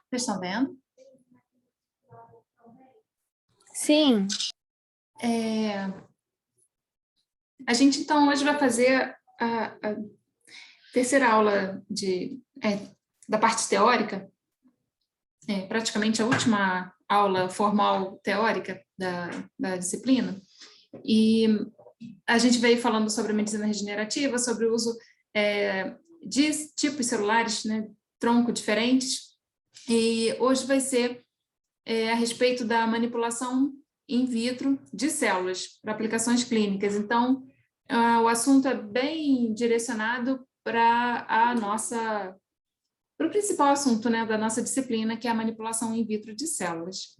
Vocês estão vendo? Sim. A gente, então, hoje vai fazer a terceira aula da parte teórica, praticamente a última aula formal teórica da disciplina, e a gente veio falando sobre a medicina regenerativa, sobre o uso de tipos celulares, né, tronco diferentes, e hoje vai ser a respeito da manipulação in vitro de células para aplicações clínicas. Então, o assunto é bem direcionado para o principal assunto, né, da nossa disciplina, que é a manipulação in vitro de células.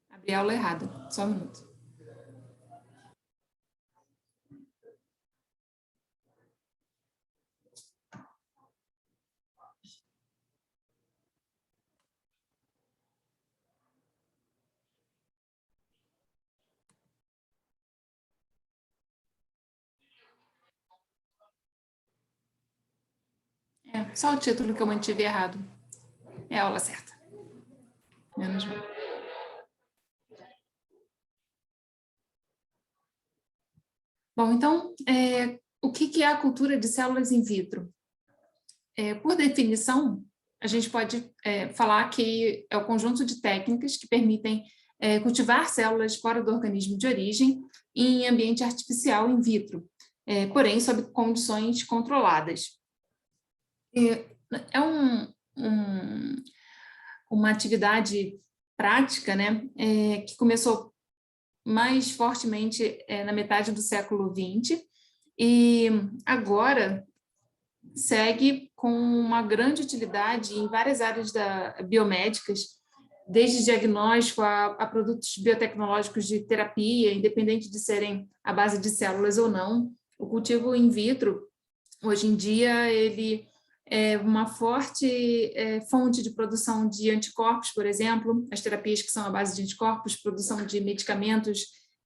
Abri a aula errada, só um minuto. Só o título que eu mantive errado. É a aula certa. Menos mal. Bom, então, o que é a cultura de células in vitro? Por definição, a gente pode falar que é o conjunto de técnicas que permitem cultivar células fora do organismo de origem em ambiente artificial in vitro, porém sob condições controladas. É uma atividade prática, né, que começou mais fortemente na metade do século XX e agora segue com uma grande utilidade em várias áreas biomédicas, desde diagnóstico a produtos biotecnológicos de terapia, independente de serem à base de células ou não. O cultivo in vitro, hoje em dia, ele é uma forte fonte de produção de anticorpos, por exemplo, as terapias que são à base de anticorpos, produção de medicamentos,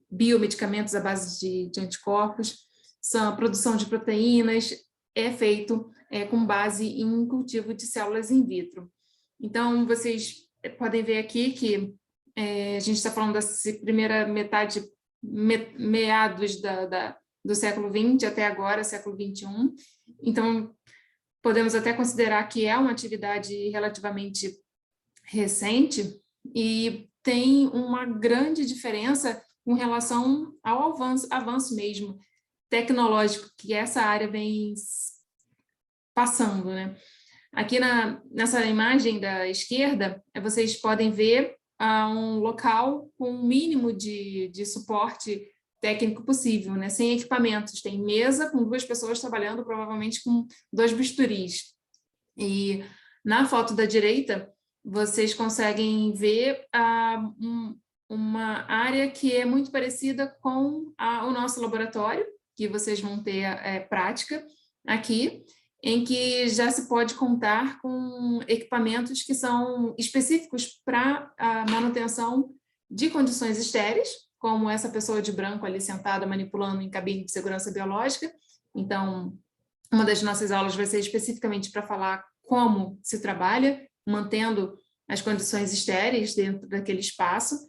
biomedicamentos à base de anticorpos, a produção de proteínas, é feito com base em cultivo de células in vitro. Então, vocês podem ver aqui que a gente está falando dessa primeira metade, meados do século XX até agora, século XXI. Então, podemos até considerar que é uma atividade relativamente recente e tem uma grande diferença com relação ao avanço mesmo tecnológico que essa área vem passando, né? Aqui nessa imagem da esquerda, vocês podem ver um local com o mínimo de suporte técnico possível, né? Sem equipamentos. Tem mesa com 2 pessoas trabalhando, provavelmente com 2 bisturis. E na foto da direita, vocês conseguem ver uma área que é muito parecida com o nosso laboratório, que vocês vão ter prática aqui, em que já se pode contar com equipamentos que são específicos para a manutenção de condições estéreis, como essa pessoa de branco ali sentada manipulando em cabine de segurança biológica. Então, uma das nossas aulas vai ser especificamente para falar como se trabalha, mantendo as condições estéreis dentro daquele espaço,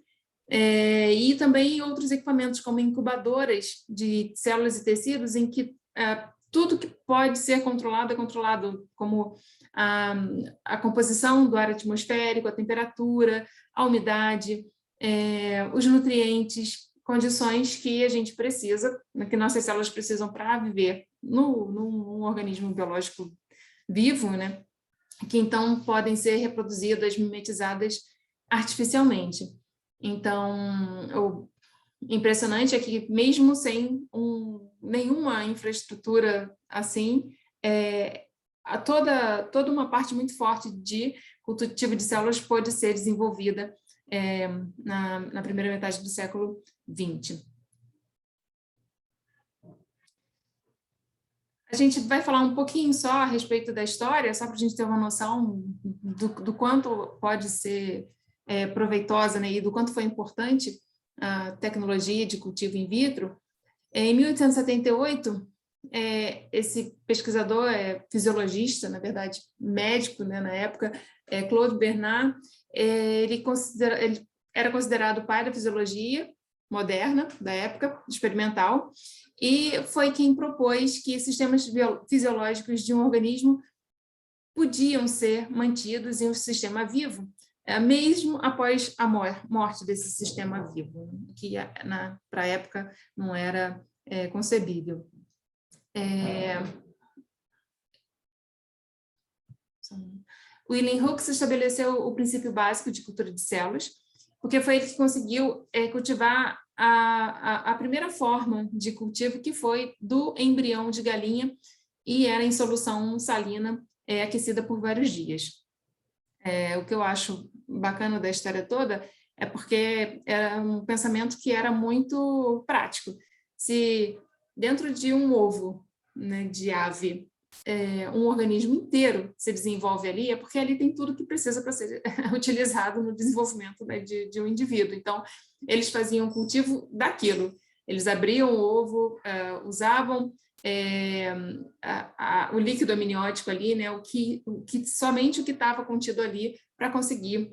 e também outros equipamentos, como incubadoras de células e tecidos, em que tudo que pode ser controlado é controlado, como a composição do ar atmosférico, a temperatura, a umidade, os nutrientes, condições que a gente precisa, que nossas células precisam para viver num organismo biológico vivo, né? Que então podem ser reproduzidas, mimetizadas artificialmente. Então, impressionante é que mesmo sem nenhuma infraestrutura assim, toda uma parte muito forte de cultivo de células pode ser desenvolvida na primeira metade do século XX. A gente vai falar um pouquinho só a respeito da história, só para a gente ter uma noção do quanto pode ser proveitosa, né, e do quanto foi importante a tecnologia de cultivo in vitro. Em 1878, esse pesquisador, fisiologista, na verdade, médico, né, na época, Claude Bernard, ele era considerado o pai da fisiologia moderna, da época, experimental, e foi quem propôs que sistemas fisiológicos de um organismo podiam ser mantidos em um sistema vivo, mesmo após a morte desse sistema vivo, que para a época não era concebível. William Hooks estabeleceu o princípio básico de cultura de células, porque foi ele que conseguiu cultivar a primeira forma de cultivo, que foi do embrião de galinha, e era em solução salina, aquecida por vários dias. O que eu acho bacana da história toda é porque era um pensamento que era muito prático. Se dentro de um ovo, né, de ave, um organismo inteiro se desenvolve ali, é porque ali tem tudo que precisa para ser utilizado no desenvolvimento, né, de um indivíduo. Então, eles faziam cultivo daquilo. Eles abriam o ovo, usavam o líquido amniótico ali, né, somente o que estava contido ali para conseguir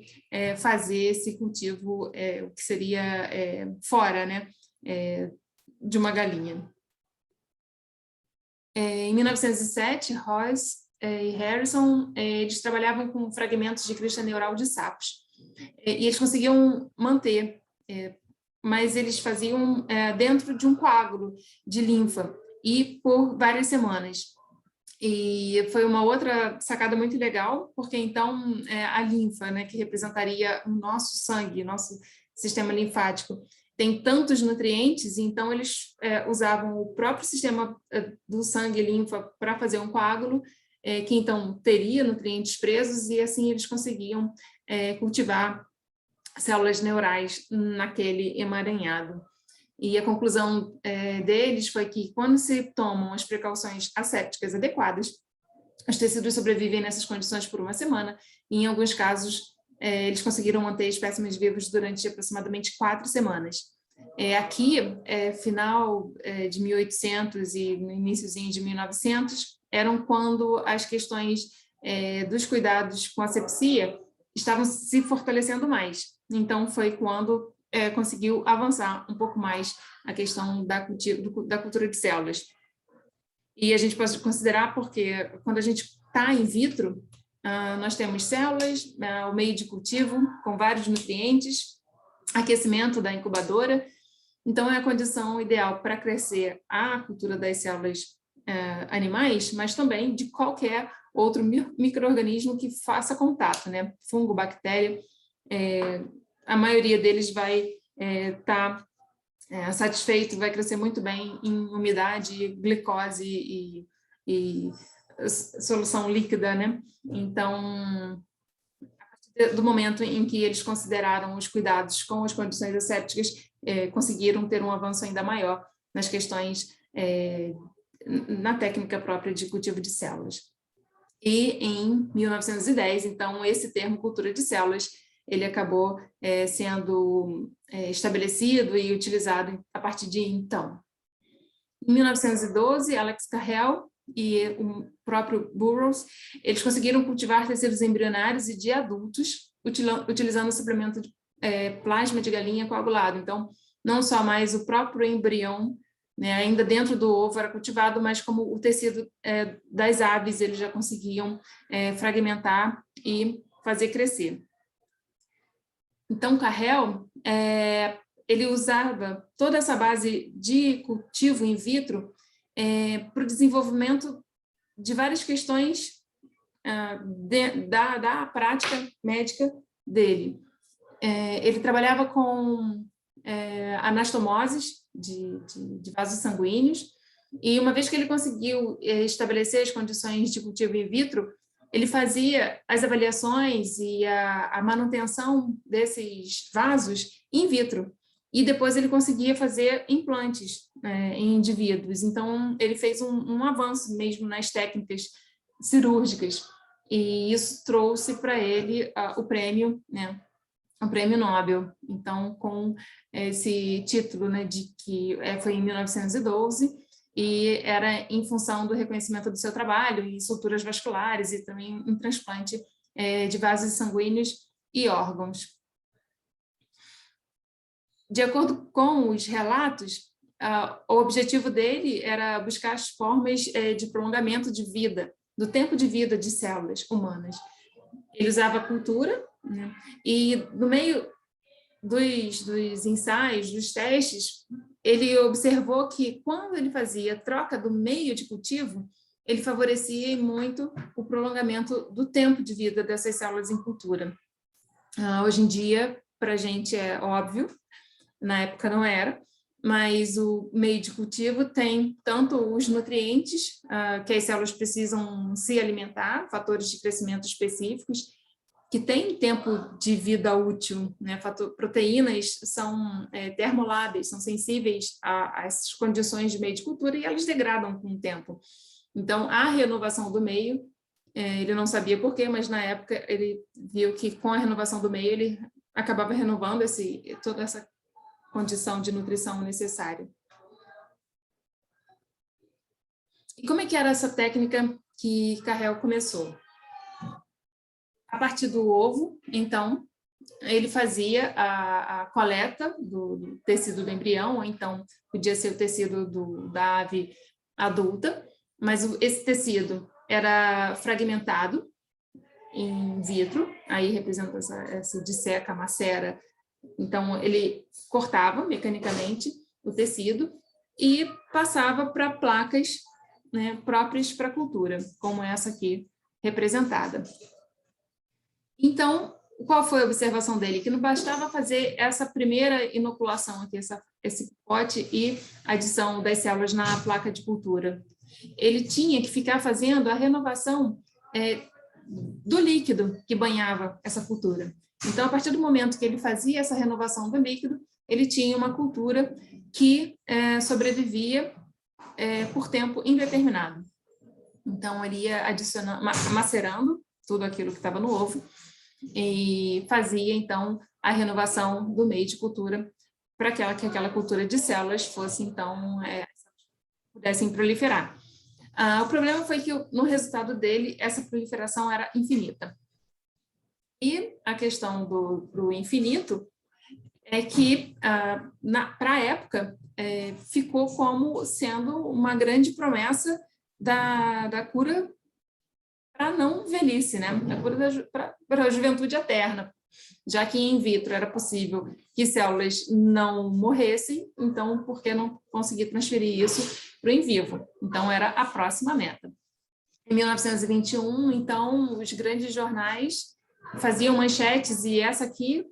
fazer esse cultivo, o que seria fora, né, de uma galinha. Em 1907, Royce e Harrison, eles trabalhavam com fragmentos de crista neural de sapos, e eles conseguiam manter, mas eles faziam dentro de um coágulo de linfa, e por várias semanas. E foi uma outra sacada muito legal, porque então a linfa, né, que representaria o nosso sangue, nosso sistema linfático, tem tantos nutrientes, então eles usavam o próprio sistema do sangue e linfa para fazer um coágulo, que então teria nutrientes presos, e assim eles conseguiam cultivar células neurais naquele emaranhado. E a conclusão deles foi que, quando se tomam as precauções assépticas adequadas, os tecidos sobrevivem nessas condições por uma semana, e em alguns casos eles conseguiram manter espécimes vivos durante aproximadamente 4 semanas. Aqui, final de 1800 e no iníciozinho de 1900, eram quando as questões dos cuidados com a sepsia estavam se fortalecendo mais. Então, foi quando conseguiu avançar um pouco mais a questão da cultura de células. E a gente pode considerar porque, quando a gente está in vitro, nós temos células, o meio de cultivo com vários nutrientes, aquecimento da incubadora. Então, é a condição ideal para crescer a cultura das células animais, mas também de qualquer outro micro-organismo que faça contato, né? Fungo, bactéria, a maioria deles vai estar satisfeito, vai crescer muito bem em umidade, glicose e solução líquida, né? Então, a partir do momento em que eles consideraram os cuidados com as condições assépticas, conseguiram ter um avanço ainda maior nas questões na técnica própria de cultivo de células. E em 1910, então, esse termo cultura de células, ele acabou sendo estabelecido e utilizado a partir de então. Em 1912, Alex Carrel e o próprio Burroughs, eles conseguiram cultivar tecidos embrionários e de adultos, utilizando o suplemento de plasma de galinha coagulado. Então, não só mais o próprio embrião, né, ainda dentro do ovo era cultivado, mas como o tecido das aves, eles já conseguiam fragmentar e fazer crescer. Então, Carrel, ele usava toda essa base de cultivo in vitro para o desenvolvimento de várias questões da prática médica dele. Ele trabalhava com anastomoses de vasos sanguíneos, e uma vez que ele conseguiu estabelecer as condições de cultivo in vitro, ele fazia as avaliações e a manutenção desses vasos in vitro. e depois ele conseguia fazer implantes em indivíduos. Então, ele fez um avanço mesmo nas técnicas cirúrgicas, e isso trouxe para ele o prêmio, né, o prêmio Nobel. Então, com esse título, né, de que foi em 1912, e era em função do reconhecimento do seu trabalho em estruturas vasculares e também em transplante de vasos sanguíneos e órgãos. De acordo com os relatos, o objetivo dele era buscar as formas de prolongamento de vida, do tempo de vida de células humanas. Ele usava a cultura, né? E no meio dos ensaios, dos testes, ele observou que quando ele fazia troca do meio de cultivo, ele favorecia muito o prolongamento do tempo de vida dessas células em cultura. Hoje em dia, para a gente é óbvio, na época não era, mas o meio de cultivo tem tanto os nutrientes que as células precisam se alimentar, fatores de crescimento específicos, que têm tempo de vida útil, né? Proteínas são termoláveis, são sensíveis a essas condições de meio de cultura e elas degradam com o tempo. Então, a renovação do meio, ele não sabia por quê, mas na época ele viu que com a renovação do meio ele acabava renovando toda essa condição de nutrição necessária. E como é que era essa técnica que Carrel começou? A partir do ovo, então, ele fazia a coleta do tecido do embrião, ou então podia ser o tecido da ave adulta, mas esse tecido era fragmentado in vitro, aí representa essa disseca, macera. Então, ele cortava mecanicamente o tecido e passava para placas, né, próprias para a cultura, como essa aqui representada. Então, qual foi a observação dele? Que não bastava fazer essa primeira inoculação aqui, esse pote e adição das células na placa de cultura. Ele tinha que ficar fazendo a renovação do líquido que banhava essa cultura. Então, a partir do momento que ele fazia essa renovação do líquido, ele tinha uma cultura que sobrevivia por tempo indeterminado. Então, ele ia adicionando, macerando tudo aquilo que estava no ovo e fazia, então, a renovação do meio de cultura para que aquela cultura de células fosse, então, pudessem proliferar. O problema foi que, no resultado dele, essa proliferação era infinita. E a questão do infinito é que, para a época, ficou como sendo uma grande promessa da cura para a não velhice, né? A cura para a juventude eterna, já que in vitro era possível que células não morressem, então por que não conseguir transferir isso para o in vivo? Então era a próxima meta. Em 1921, então, os grandes jornais faziam manchetes, e essa aqui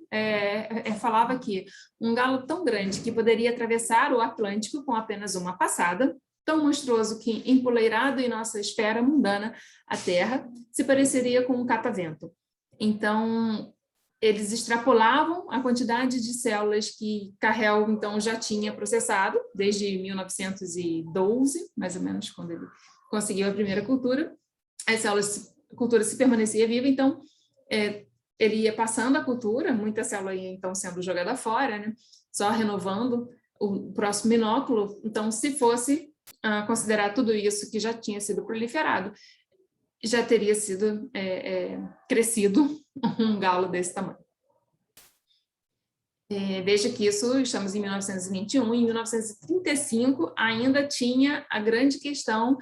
falava que um galo tão grande que poderia atravessar o Atlântico com apenas uma passada, tão monstruoso que, empoleirado em nossa esfera mundana, a Terra, se pareceria com um catavento. Então, eles extrapolavam a quantidade de células que Carrel, então, já tinha processado, desde 1912, mais ou menos, quando ele conseguiu a primeira cultura. A cultura se permanecia viva, então, ele ia passando a cultura, muita célula ia, então, sendo jogada fora, né? Só renovando o próximo binóculo. Então, se fosse considerar tudo isso que já tinha sido proliferado, já teria sido crescido um galo desse tamanho. Veja que isso, estamos em 1921, em 1935 ainda tinha a grande questão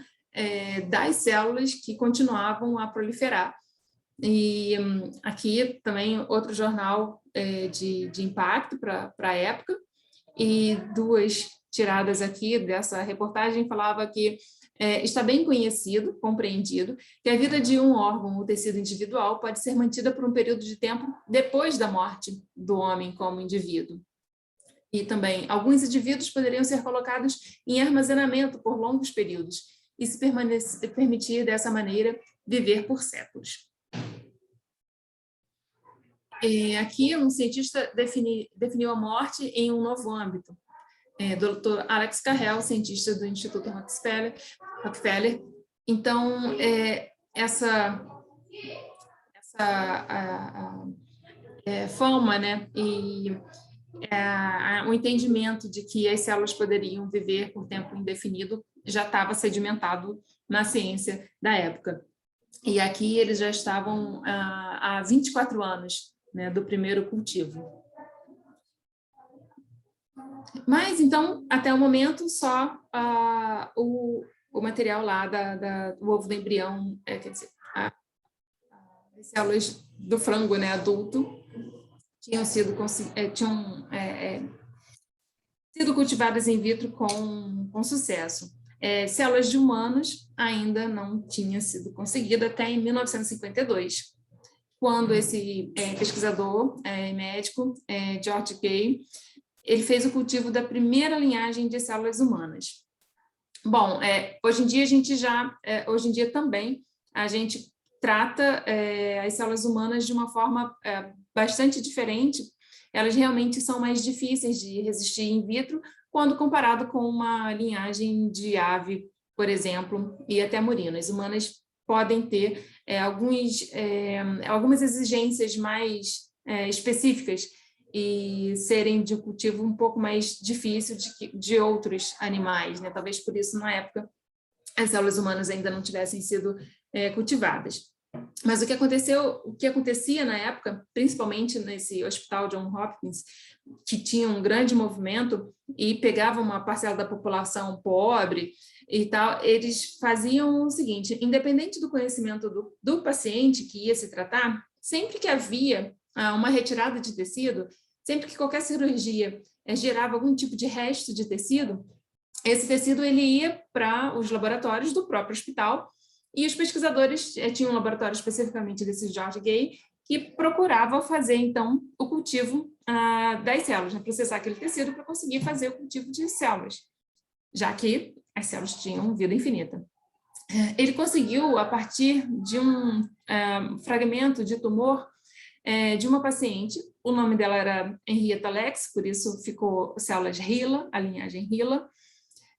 das células que continuavam a proliferar. E aqui também outro jornal de impacto para a época, e duas tiradas aqui dessa reportagem falava que está bem conhecido, compreendido, que a vida de um órgão ou tecido individual pode ser mantida por um período de tempo depois da morte do homem como indivíduo. E também, alguns indivíduos poderiam ser colocados em armazenamento por longos períodos e se permitir, dessa maneira, viver por séculos. Aqui, um cientista definiu a morte em um novo âmbito. Dr. Alex Carrel, cientista do Instituto Rockefeller. Então, essa fama, né, e o entendimento de que as células poderiam viver por tempo indefinido já estava sedimentado na ciência da época. E aqui eles já estavam há 24 anos, né, do primeiro cultivo. Mas, então, até o momento, só o material lá do ovo do embrião, quer dizer, as células do frango, né, adulto, tinham sido cultivadas in vitro com sucesso. Células de humanos ainda não tinha sido conseguida até em 1952, quando esse pesquisador médico, George Gay, ele fez o cultivo da primeira linhagem de células humanas. Bom, hoje em dia também, a gente trata as células humanas de uma forma bastante diferente. Elas realmente são mais difíceis de resistir in vitro quando comparado com uma linhagem de ave, por exemplo, e até murinos. As humanas podem ter algumas exigências mais específicas e serem de cultivo um pouco mais difícil de outros animais, né? Talvez por isso, na época, as células humanas ainda não tivessem sido cultivadas. Mas o que acontecia na época, principalmente nesse hospital John Hopkins, que tinha um grande movimento e pegava uma parcela da população pobre e tal, eles faziam o seguinte: independente do conhecimento do paciente que ia se tratar, sempre que havia uma retirada de tecido, sempre que qualquer cirurgia gerava algum tipo de resto de tecido, esse tecido ele ia para os laboratórios do próprio hospital. E os pesquisadores tinham um laboratório especificamente desse George Gay, que procurava fazer, então, o cultivo das células, né? Processar aquele tecido para conseguir fazer o cultivo de células, já que as células tinham vida infinita. Ele conseguiu, a partir de um fragmento de tumor de uma paciente, o nome dela era Henrietta Lacks, por isso ficou células HeLa, a linhagem HeLa.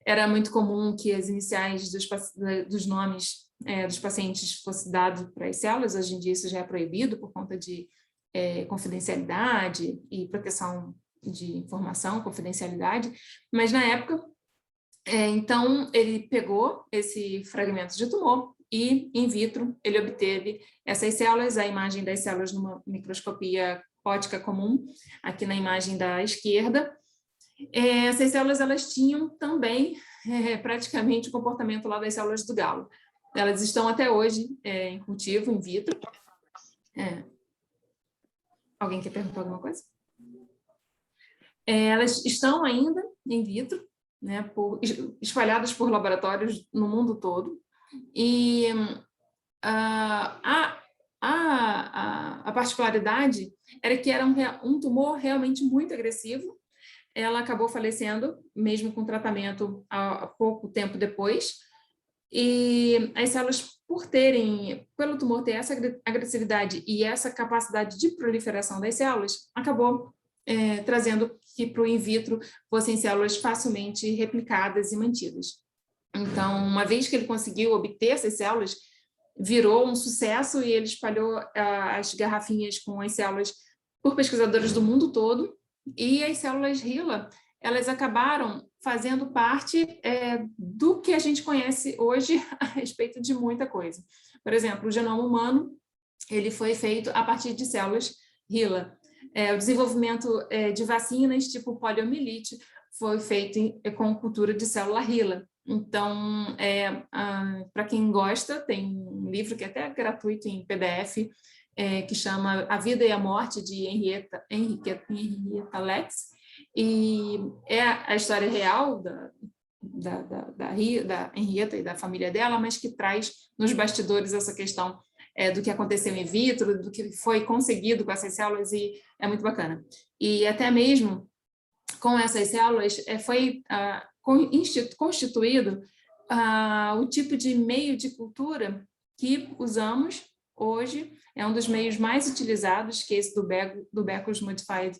Era muito comum que as iniciais dos nomes dos pacientes fosse dado para as células. Hoje em dia isso já é proibido por conta de confidencialidade e proteção de informação, confidencialidade, mas na época, então ele pegou esse fragmento de tumor e, in vitro, ele obteve essas células, a imagem das células numa microscopia óptica comum, aqui na imagem da esquerda. Essas células, elas tinham também praticamente o comportamento lá das células do galo. Elas estão até hoje em cultivo, in vitro. Alguém quer perguntar alguma coisa? Elas estão ainda in vitro, né, espalhadas por laboratórios no mundo todo. E a particularidade era que era um tumor realmente muito agressivo. Ela acabou falecendo, mesmo com tratamento há pouco tempo depois. E as células, pelo tumor ter essa agressividade e essa capacidade de proliferação das células, acabou trazendo que para o in vitro fossem células facilmente replicadas e mantidas. Então, uma vez que ele conseguiu obter essas células, virou um sucesso e ele espalhou as garrafinhas com as células por pesquisadores do mundo todo. E as células HeLa, elas acabaram fazendo parte do que a gente conhece hoje a respeito de muita coisa. Por exemplo, o genoma humano, ele foi feito a partir de células HeLa. O desenvolvimento de vacinas tipo poliomielite foi feito com cultura de célula HeLa. Então, para quem gosta, tem um livro que é até gratuito em PDF, que chama A Vida e a Morte, de Henrietta Lacks, e é a história real da Henrietta e da família dela, mas que traz nos bastidores essa questão do que aconteceu in vitro, do que foi conseguido com essas células, e é muito bacana. E até mesmo com essas células foi constituído o tipo de meio de cultura que usamos hoje é um dos meios mais utilizados, que é esse do Becker's Modified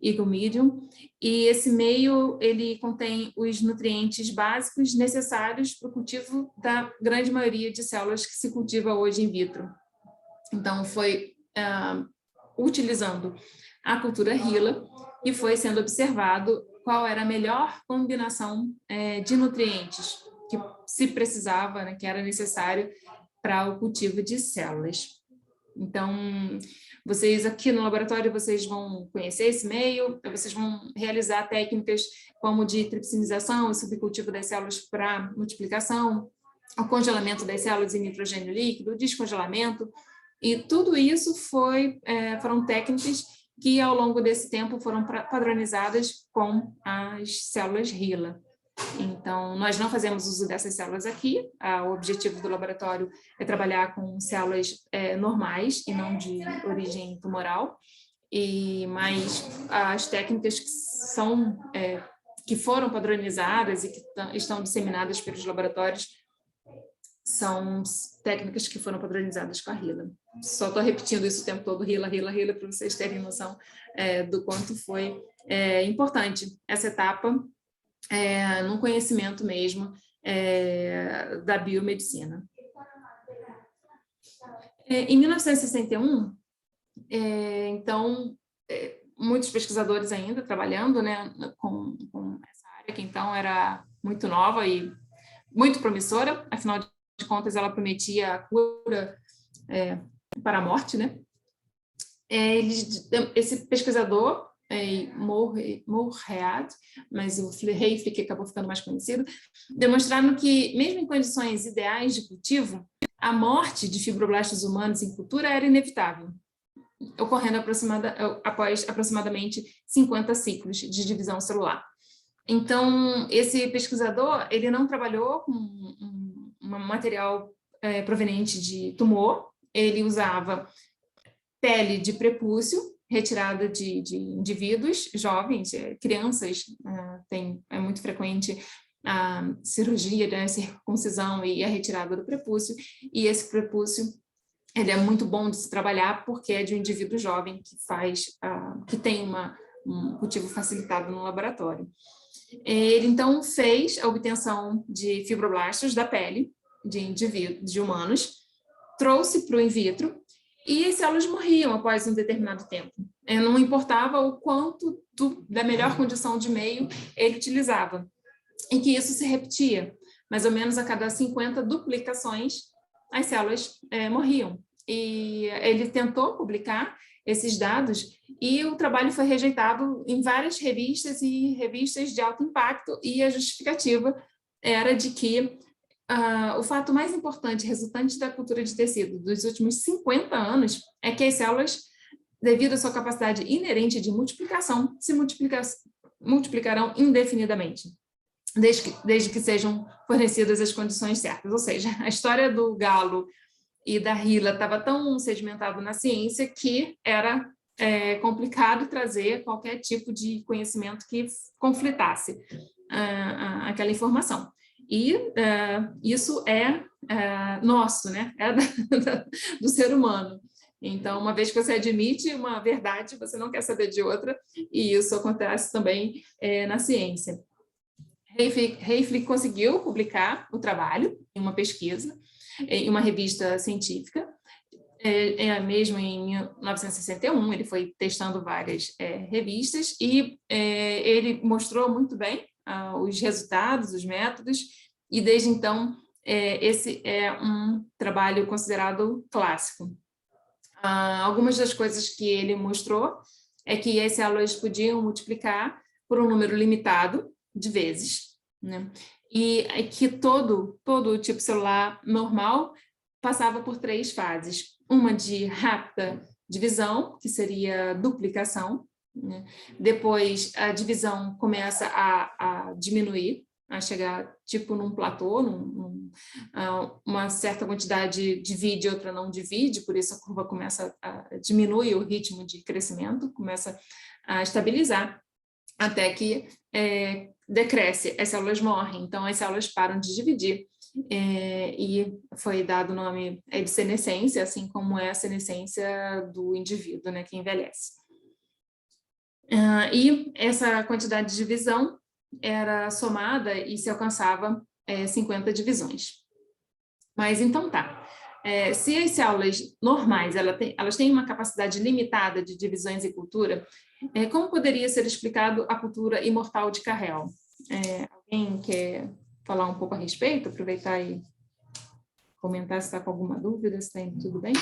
Eagle Medium, e esse meio ele contém os nutrientes básicos necessários para o cultivo da grande maioria de células que se cultiva hoje in vitro. Então, foi utilizando a cultura HeLa e foi sendo observado qual era a melhor combinação de nutrientes que se precisava, né, que era necessário para o cultivo de células. Então, vocês aqui no laboratório, vocês vão conhecer esse meio, vocês vão realizar técnicas como de tripsinização e subcultivo das células para multiplicação, o congelamento das células em nitrogênio líquido, o descongelamento, e tudo isso foram técnicas que ao longo desse tempo foram padronizadas com as células HeLa. Então, nós não fazemos uso dessas células aqui, o objetivo do laboratório é trabalhar com células normais e não de origem tumoral, mas as técnicas que foram padronizadas e que estão disseminadas pelos laboratórios são técnicas que foram padronizadas com a HeLa. Só estou repetindo isso o tempo todo, HeLa, para vocês terem noção do quanto foi importante essa etapa no conhecimento mesmo da biomedicina. Em 1961, então, muitos pesquisadores ainda trabalhando, né, com essa área, que então era muito nova e muito promissora, afinal de contas, ela prometia a cura para a morte, né? Esse pesquisador, Moorhead, mas o Hayflick acabou ficando mais conhecido, demonstraram que, mesmo em condições ideais de cultivo, a morte de fibroblastos humanos em cultura era inevitável, ocorrendo após aproximadamente 50 ciclos de divisão celular. Então, esse pesquisador, ele não trabalhou com um material proveniente de tumor, ele usava pele de prepúcio, retirada de indivíduos jovens, crianças, é muito frequente a cirurgia, né, a circuncisão e a retirada do prepúcio, e esse prepúcio ele é muito bom de se trabalhar porque é de um indivíduo jovem que tem um cultivo facilitado no laboratório. Ele então fez a obtenção de fibroblastos da pele de humanos, trouxe para o in vitro, e as células morriam após um determinado tempo. Não importava o quanto da melhor condição de meio ele utilizava, e que isso se repetia. Mais ou menos a cada 50 duplicações, as células morriam. E ele tentou publicar esses dados, e o trabalho foi rejeitado em várias revistas e revistas de alto impacto, e a justificativa era de que o fato mais importante resultante da cultura de tecido dos últimos 50 anos é que as células, devido à sua capacidade inerente de multiplicação, se multiplicarão indefinidamente, desde que sejam fornecidas as condições certas. Ou seja, a história do galo e da HeLa estava tão sedimentado na ciência que era complicado trazer qualquer tipo de conhecimento que conflitasse aquela informação. E isso é nosso, né? Do ser humano. Então, uma vez que você admite uma verdade, você não quer saber de outra, e isso acontece também na ciência. Hayflick conseguiu publicar o trabalho em uma pesquisa, em uma revista científica, mesmo em 1961, ele foi testando várias revistas, e ele mostrou muito bem os resultados, os métodos, e desde então esse é um trabalho considerado clássico. Algumas das coisas que ele mostrou é que as células podiam multiplicar por um número limitado de vezes, né? E que todo o tipo celular normal passava por 3 fases. Uma de rápida divisão, que seria duplicação, né? Depois a divisão começa a diminuir, a chegar tipo num platô, uma certa quantidade divide, outra não divide, por isso a curva começa a diminuir o ritmo de crescimento, começa a estabilizar, até que decresce, as células morrem, então as células param de dividir, e foi dado o nome de senescência, assim como é a senescência do indivíduo, né, que envelhece. E essa quantidade de divisão era somada e se alcançava 50 divisões. Mas então tá. Se as células normais elas têm uma capacidade limitada de divisões e cultura, como poderia ser explicado a cultura imortal de Carrel? Alguém quer falar um pouco a respeito? Aproveitar e comentar se está com alguma dúvida, se está indo tudo bem?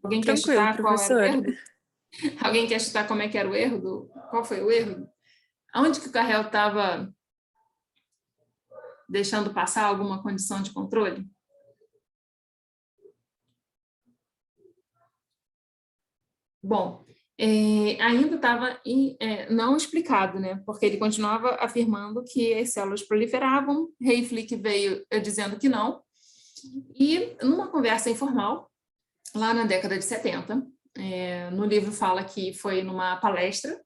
Alguém quer Tranquilo, chutar qual era o professora. erro? Alguém quer chutar como é que era o erro? Qual foi o erro? Aonde que o Carrel estava deixando passar alguma condição de controle? Bom, ainda estava não explicado, né? Porque ele continuava afirmando que as células proliferavam, Hayflick veio dizendo que não, e numa conversa informal, lá na década de 70, no livro fala que foi numa palestra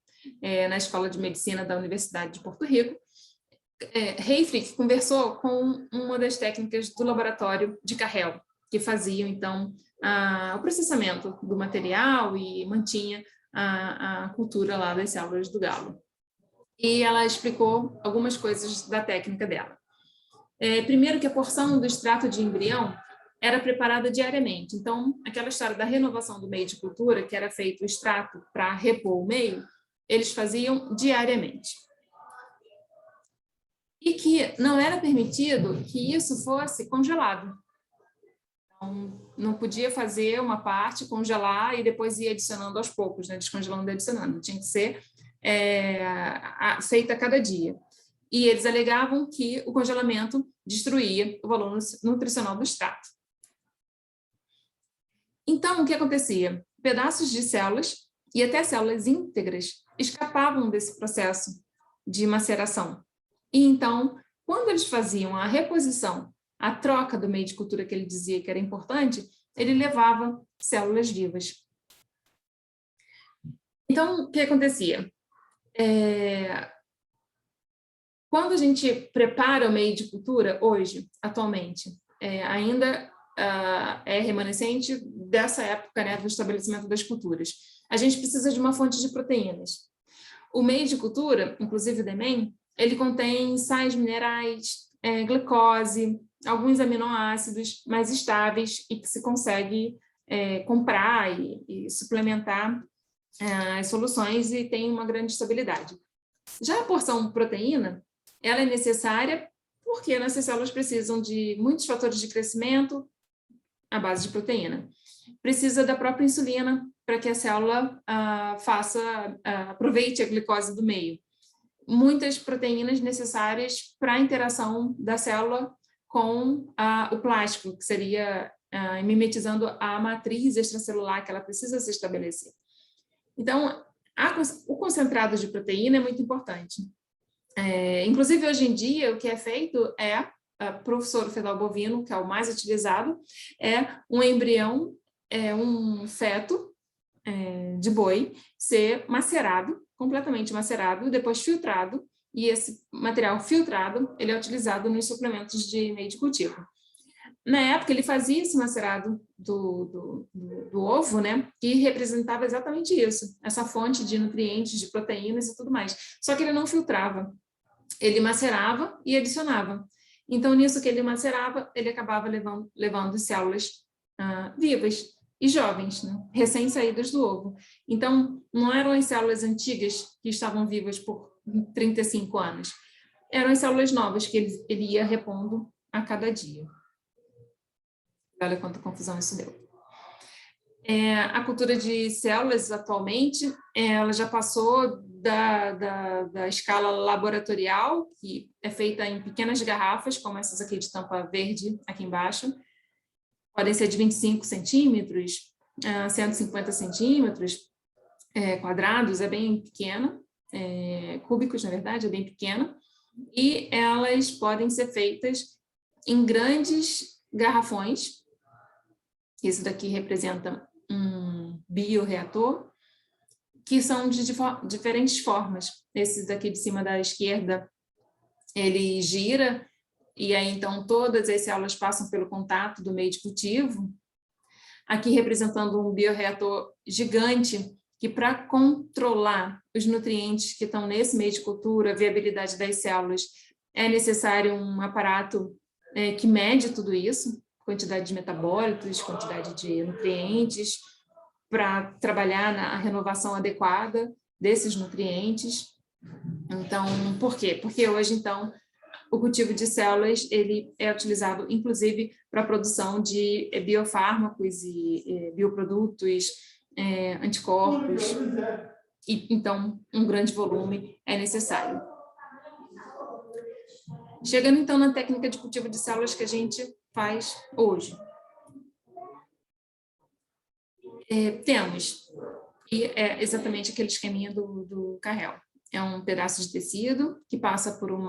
na Escola de Medicina da Universidade de Porto Rico, Hayflick conversou com uma das técnicas do laboratório de Carrel, que faziam, então, o processamento do material e mantinha a cultura lá das células do galo. E ela explicou algumas coisas da técnica dela. Primeiro que a porção do extrato de embrião era preparada diariamente. Então, aquela história da renovação do meio de cultura, que era feito o extrato para repor o meio, eles faziam diariamente. E que não era permitido que isso fosse congelado. Então, não podia fazer uma parte, congelar e depois ir adicionando aos poucos, né? Descongelando e adicionando. Tinha que ser feita a cada dia. E eles alegavam que o congelamento destruía o valor nutricional do extrato. Então, o que acontecia? Pedaços de células e até células íntegras escapavam desse processo de maceração. E então, quando eles faziam a reposição, a troca do meio de cultura que ele dizia que era importante, ele levava células vivas. Então, o que acontecia? Quando a gente prepara o meio de cultura, hoje, atualmente, ainda é remanescente dessa época, né, do estabelecimento das culturas. A gente precisa de uma fonte de proteínas. O meio de cultura, inclusive o DEMEM, ele contém sais minerais, glicose, alguns aminoácidos mais estáveis e que se consegue comprar e suplementar as soluções e tem uma grande estabilidade. Já a porção proteína, ela é necessária porque nossas células precisam de muitos fatores de crescimento à base de proteína. Precisa da própria insulina para que a célula aproveite a glicose do meio. Muitas proteínas necessárias para a interação da célula com o plástico, que seria mimetizando a matriz extracelular que ela precisa se estabelecer. Então, o concentrado de proteína é muito importante. Inclusive, hoje em dia, o que é feito para o soro fetal bovino, que é o mais utilizado, é um embrião, um feto de boi ser macerado, completamente macerado, depois filtrado, e esse material filtrado, ele é utilizado nos suplementos de meio de cultivo. Na época, ele fazia esse macerado do ovo, né, que representava exatamente isso, essa fonte de nutrientes, de proteínas e tudo mais. Só que ele não filtrava, ele macerava e adicionava. Então, nisso que ele macerava, ele acabava levando células vivas e jovens, né, recém-saídas do ovo. Então, não eram as células antigas que estavam vivas por 35 anos, eram as células novas que ele ia repondo a cada dia. Olha quanta confusão isso deu. A cultura de células, atualmente, ela já passou da escala laboratorial, que é feita em pequenas garrafas, como essas aqui de tampa verde, aqui embaixo. Podem ser de 25 centímetros, 150 centímetros quadrados, é bem pequena, cúbicos, na verdade, é bem pequena. E elas podem ser feitas em grandes garrafões. Esse daqui representa um bioreator, que são de diferentes formas. Esses daqui de cima da esquerda ele gira, e aí então todas as células passam pelo contato do meio de cultivo, aqui representando um bioreator gigante, que para controlar os nutrientes que estão nesse meio de cultura, a viabilidade das células, é necessário um aparato que mede tudo isso, quantidade de metabólitos, quantidade de nutrientes, para trabalhar na renovação adequada desses nutrientes. Então, por quê? Porque hoje, então, o cultivo de células ele é utilizado, inclusive, para a produção de biofármacos e bioprodutos, anticorpos, e então um grande volume é necessário. Chegando, então, na técnica de cultivo de células que a gente faz hoje. Temos, e é exatamente aquele esqueminha do Carrel. É um pedaço de tecido que passa por um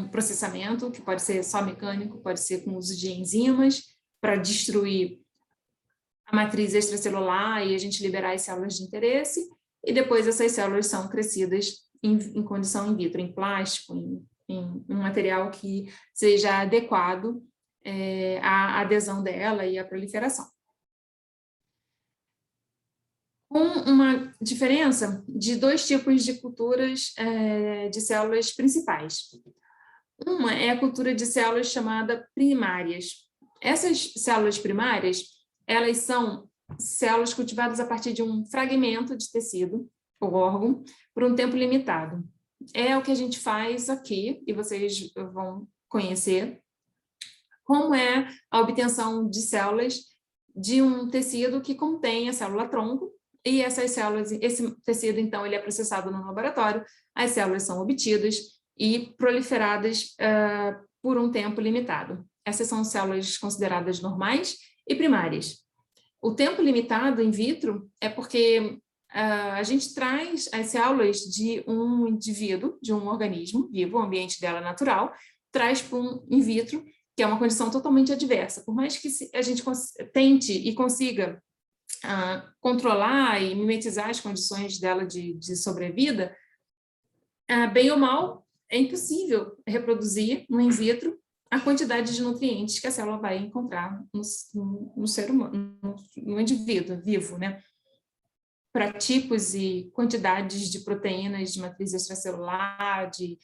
processamento, que pode ser só mecânico, pode ser com uso de enzimas, para destruir a matriz extracelular e a gente liberar as células de interesse, e depois essas células são crescidas em condição in vitro, em plástico, em um material que seja adequado à adesão dela e à proliferação. Com uma diferença de 2 tipos de culturas de células principais. Uma é a cultura de células chamada primárias. Essas células primárias, elas são células cultivadas a partir de um fragmento de tecido ou órgão por um tempo limitado. É o que a gente faz aqui, e vocês vão conhecer como é a obtenção de células de um tecido que contém a célula-tronco, e essas células, esse tecido, então, ele é processado no laboratório, as células são obtidas e proliferadas por um tempo limitado. Essas são células consideradas normais e primárias. O tempo limitado in vitro é porque a gente traz as células de um indivíduo, de um organismo vivo, o ambiente dela natural, traz para um in vitro, que é uma condição totalmente adversa. Por mais que a gente tente e consiga controlar e mimetizar as condições dela de sobrevida, bem ou mal, é impossível reproduzir no in vitro a quantidade de nutrientes que a célula vai encontrar no ser humano, no indivíduo vivo, né? Para tipos e quantidades de proteínas de matriz extracelular, de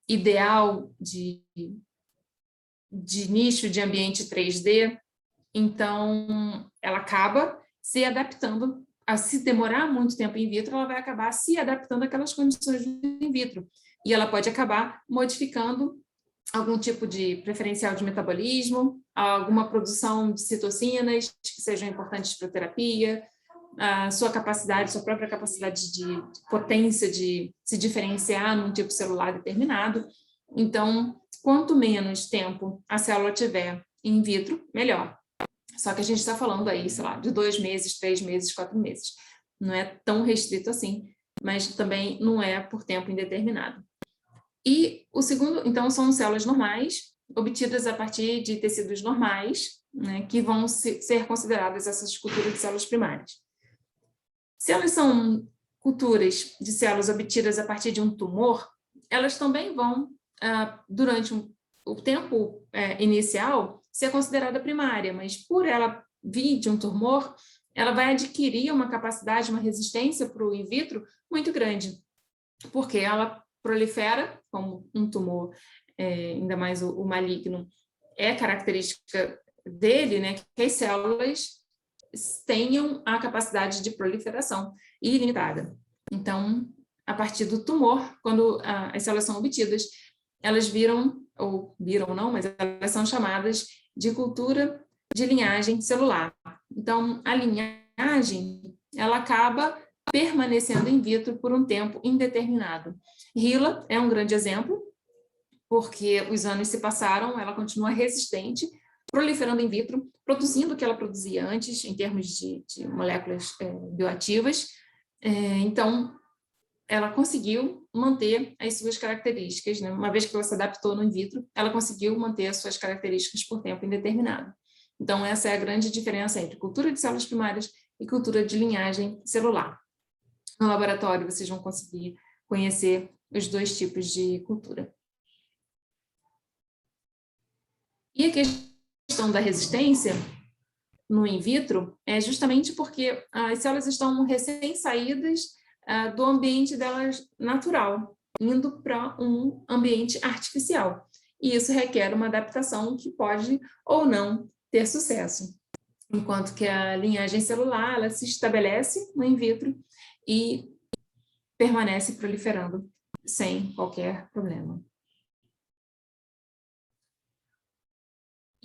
ideal de nicho de ambiente 3D, então ela acaba se adaptando, se demorar muito tempo in vitro, ela vai acabar se adaptando àquelas condições do in vitro, e ela pode acabar modificando algum tipo de preferencial de metabolismo, alguma produção de citocinas que sejam importantes para a terapia, a sua capacidade, sua própria capacidade de potência de se diferenciar num tipo celular determinado. Então, quanto menos tempo a célula tiver in vitro, melhor. Só que a gente está falando aí, sei lá, de 2 meses, 3 meses, 4 meses. Não é tão restrito assim, mas também não é por tempo indeterminado. E o segundo, então, são células normais, obtidas a partir de tecidos normais, né, que vão ser consideradas essas culturas de células primárias. Se elas são culturas de células obtidas a partir de um tumor, elas também vão, durante o tempo inicial, ser considerada primária, mas por ela vir de um tumor, ela vai adquirir uma capacidade, uma resistência para o in vitro muito grande, porque ela prolifera como um tumor, ainda mais o maligno, é característica dele, né, que as células tenham a capacidade de proliferação ilimitada. Então, a partir do tumor, quando as células são obtidas, elas viram não, mas elas são chamadas de cultura de linhagem celular. Então, a linhagem, ela acaba permanecendo in vitro por um tempo indeterminado. Hila é um grande exemplo, porque os anos se passaram, ela continua resistente, proliferando in vitro, produzindo o que ela produzia antes, em termos de moléculas bioativas. Então, ela conseguiu manter as suas características, né? Uma vez que ela se adaptou no in vitro, ela conseguiu manter as suas características por tempo indeterminado. Então, essa é a grande diferença entre cultura de células primárias e cultura de linhagem celular. No laboratório, vocês vão conseguir conhecer os dois tipos de cultura. E a questão da resistência no in vitro é justamente porque as células estão recém-saídas do ambiente delas natural, indo para um ambiente artificial. E isso requer uma adaptação que pode ou não ter sucesso. Enquanto que a linhagem celular, ela se estabelece no in vitro e permanece proliferando sem qualquer problema.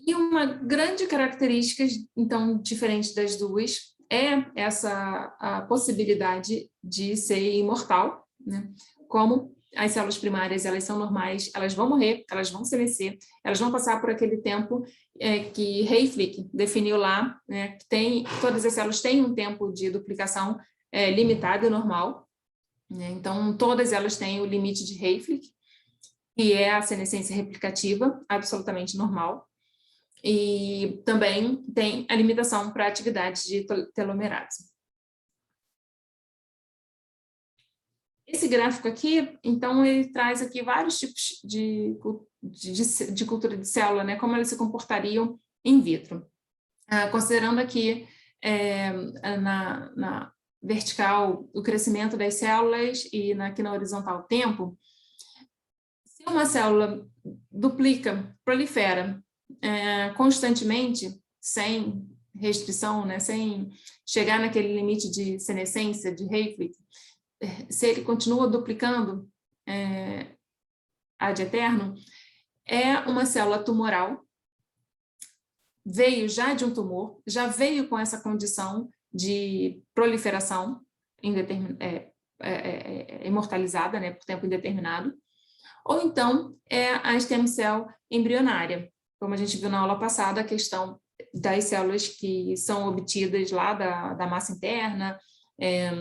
E uma grande característica, então, diferente das duas, é essa a possibilidade de ser imortal, né? Como as células primárias, elas são normais, elas vão morrer, elas vão senescer, elas vão passar por aquele tempo que Hayflick definiu lá, né? Todas as células têm um tempo de duplicação limitado e normal, né? Então, todas elas têm o limite de Hayflick, que é a senescência replicativa, absolutamente normal. E também tem a limitação para atividades de telomerase. Esse gráfico aqui, então, ele traz aqui vários tipos de cultura de célula, né, como elas se comportariam in vitro. Considerando aqui na vertical o crescimento das células e aqui na horizontal o tempo, se uma célula duplica, prolifera, constantemente, sem restrição, né, sem chegar naquele limite de senescência, de Hayflick, se ele continua duplicando ad eterno, é uma célula tumoral, veio já de um tumor, já veio com essa condição de proliferação imortalizada, né, por tempo indeterminado, ou então é a stem cell embrionária, como a gente viu na aula passada, a questão das células que são obtidas lá da massa interna,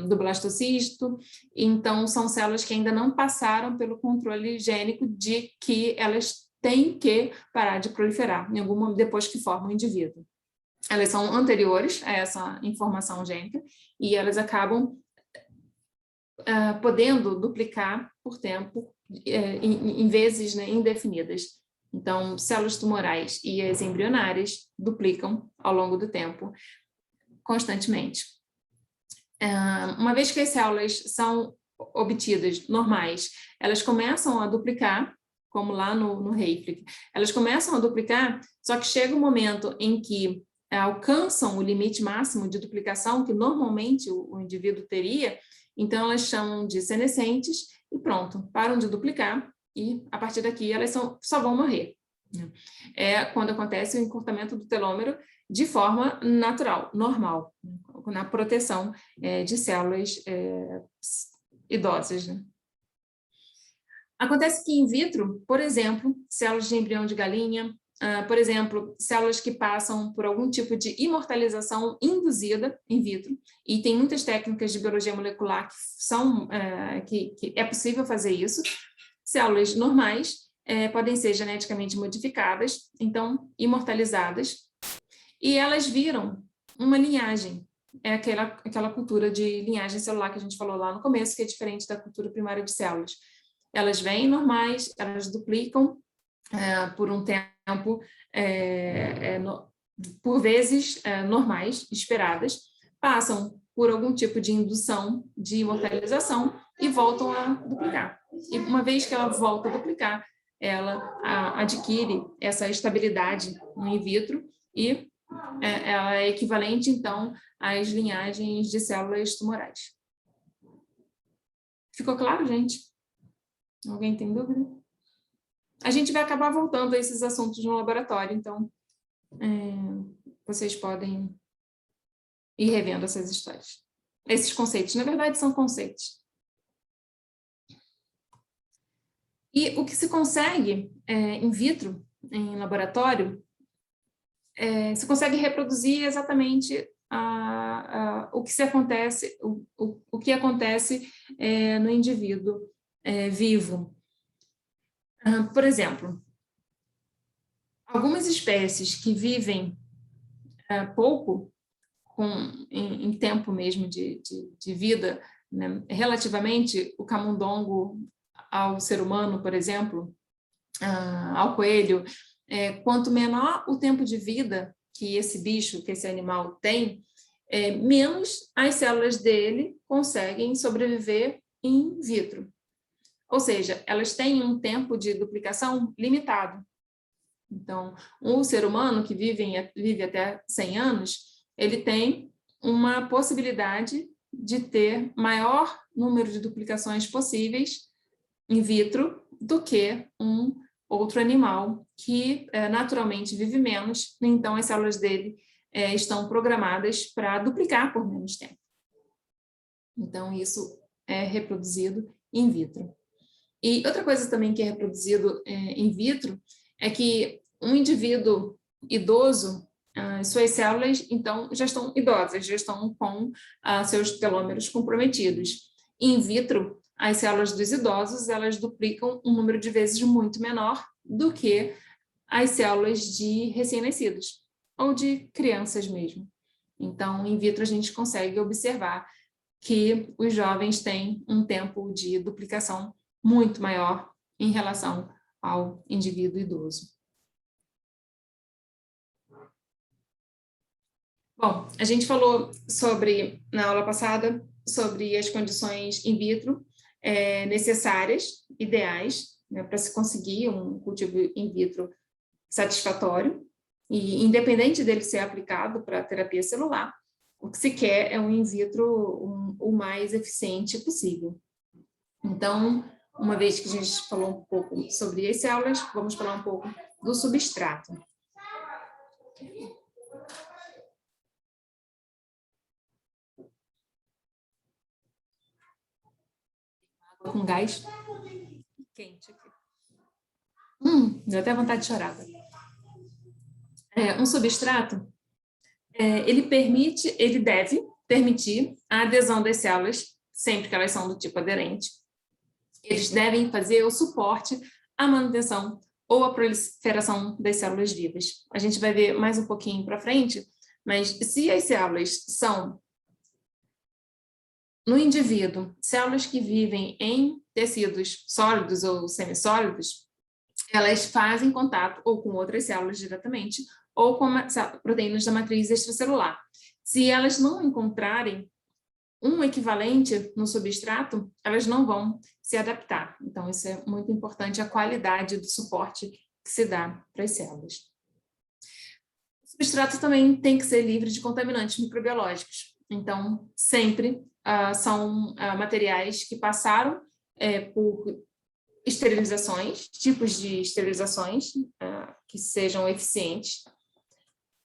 do blastocisto, então são células que ainda não passaram pelo controle gênico de que elas têm que parar de proliferar em algum momento depois que formam o indivíduo. Elas são anteriores a essa informação gênica e elas acabam podendo duplicar por tempo em vezes, né, indefinidas. Então, células tumorais e as embrionárias duplicam ao longo do tempo, constantemente. Uma vez que as células são obtidas normais, elas começam a duplicar, como lá no Hayflick, elas começam a duplicar, só que chega um momento em que alcançam o limite máximo de duplicação que normalmente o indivíduo teria, então elas chamam de senescentes e pronto, param de duplicar e a partir daqui elas só vão morrer. É quando acontece o encurtamento do telômero de forma natural, normal, na proteção de células idosas. Né? Acontece que in vitro, por exemplo, células de embrião de galinha, por exemplo, células que passam por algum tipo de imortalização induzida in vitro, e tem muitas técnicas de biologia molecular que é possível fazer isso. Células normais podem ser geneticamente modificadas, então imortalizadas, e elas viram uma linhagem, é aquela cultura de linhagem celular que a gente falou lá no começo, que é diferente da cultura primária de células. Elas vêm normais, elas duplicam por um tempo, por vezes normais, esperadas, passam por algum tipo de indução de imortalização e voltam a duplicar. E uma vez que ela volta a duplicar, ela adquire essa estabilidade no in vitro e ela é equivalente, então, às linhagens de células tumorais. Ficou claro, gente? Alguém tem dúvida? A gente vai acabar voltando a esses assuntos no laboratório, então vocês podem ir revendo essas histórias. Esses conceitos, na verdade, são conceitos. E o que se consegue in vitro, em laboratório, se consegue reproduzir exatamente o que acontece no indivíduo vivo. Por exemplo, algumas espécies que vivem pouco, em tempo mesmo de vida, né, relativamente, o camundongo ao ser humano, por exemplo, ao coelho, quanto menor o tempo de vida que esse bicho, que esse animal tem, menos as células dele conseguem sobreviver in vitro. Ou seja, elas têm um tempo de duplicação limitado. Então, um ser humano que vive até 100 anos, ele tem uma possibilidade de ter maior número de duplicações possíveis in vitro do que um outro animal que naturalmente vive menos, então as células dele estão programadas para duplicar por menos tempo. Então, isso é reproduzido in vitro. E outra coisa também que é reproduzido in vitro é que um indivíduo idoso, suas células, então, já estão idosas, já estão com seus telômeros comprometidos. In vitro, as células dos idosos, elas duplicam um número de vezes muito menor do que as células de recém-nascidos, ou de crianças mesmo. Então, in vitro, a gente consegue observar que os jovens têm um tempo de duplicação muito maior em relação ao indivíduo idoso. Bom, a gente falou na aula passada, sobre as condições in vitro necessárias, ideais, né, para se conseguir um cultivo in vitro satisfatório, e independente dele ser aplicado para terapia celular, o que se quer é um in vitro o mais eficiente possível. Então, uma vez que a gente falou um pouco sobre as células, vamos falar um pouco do substrato. Com gás quente aqui. Deu até vontade de chorar. Um substrato, ele deve permitir a adesão das células, sempre que elas são do tipo aderente. Eles devem fazer o suporte à manutenção ou à proliferação das células vivas. A gente vai ver mais um pouquinho para frente, mas se as células são, no indivíduo, células que vivem em tecidos sólidos ou semissólidos, elas fazem contato ou com outras células diretamente, ou com proteínas da matriz extracelular. Se elas não encontrarem um equivalente no substrato, elas não vão se adaptar. Então, isso é muito importante, a qualidade do suporte que se dá para as células. O substrato também tem que ser livre de contaminantes microbiológicos. Então, sempre são materiais que passaram por esterilizações, tipos de esterilizações que sejam eficientes.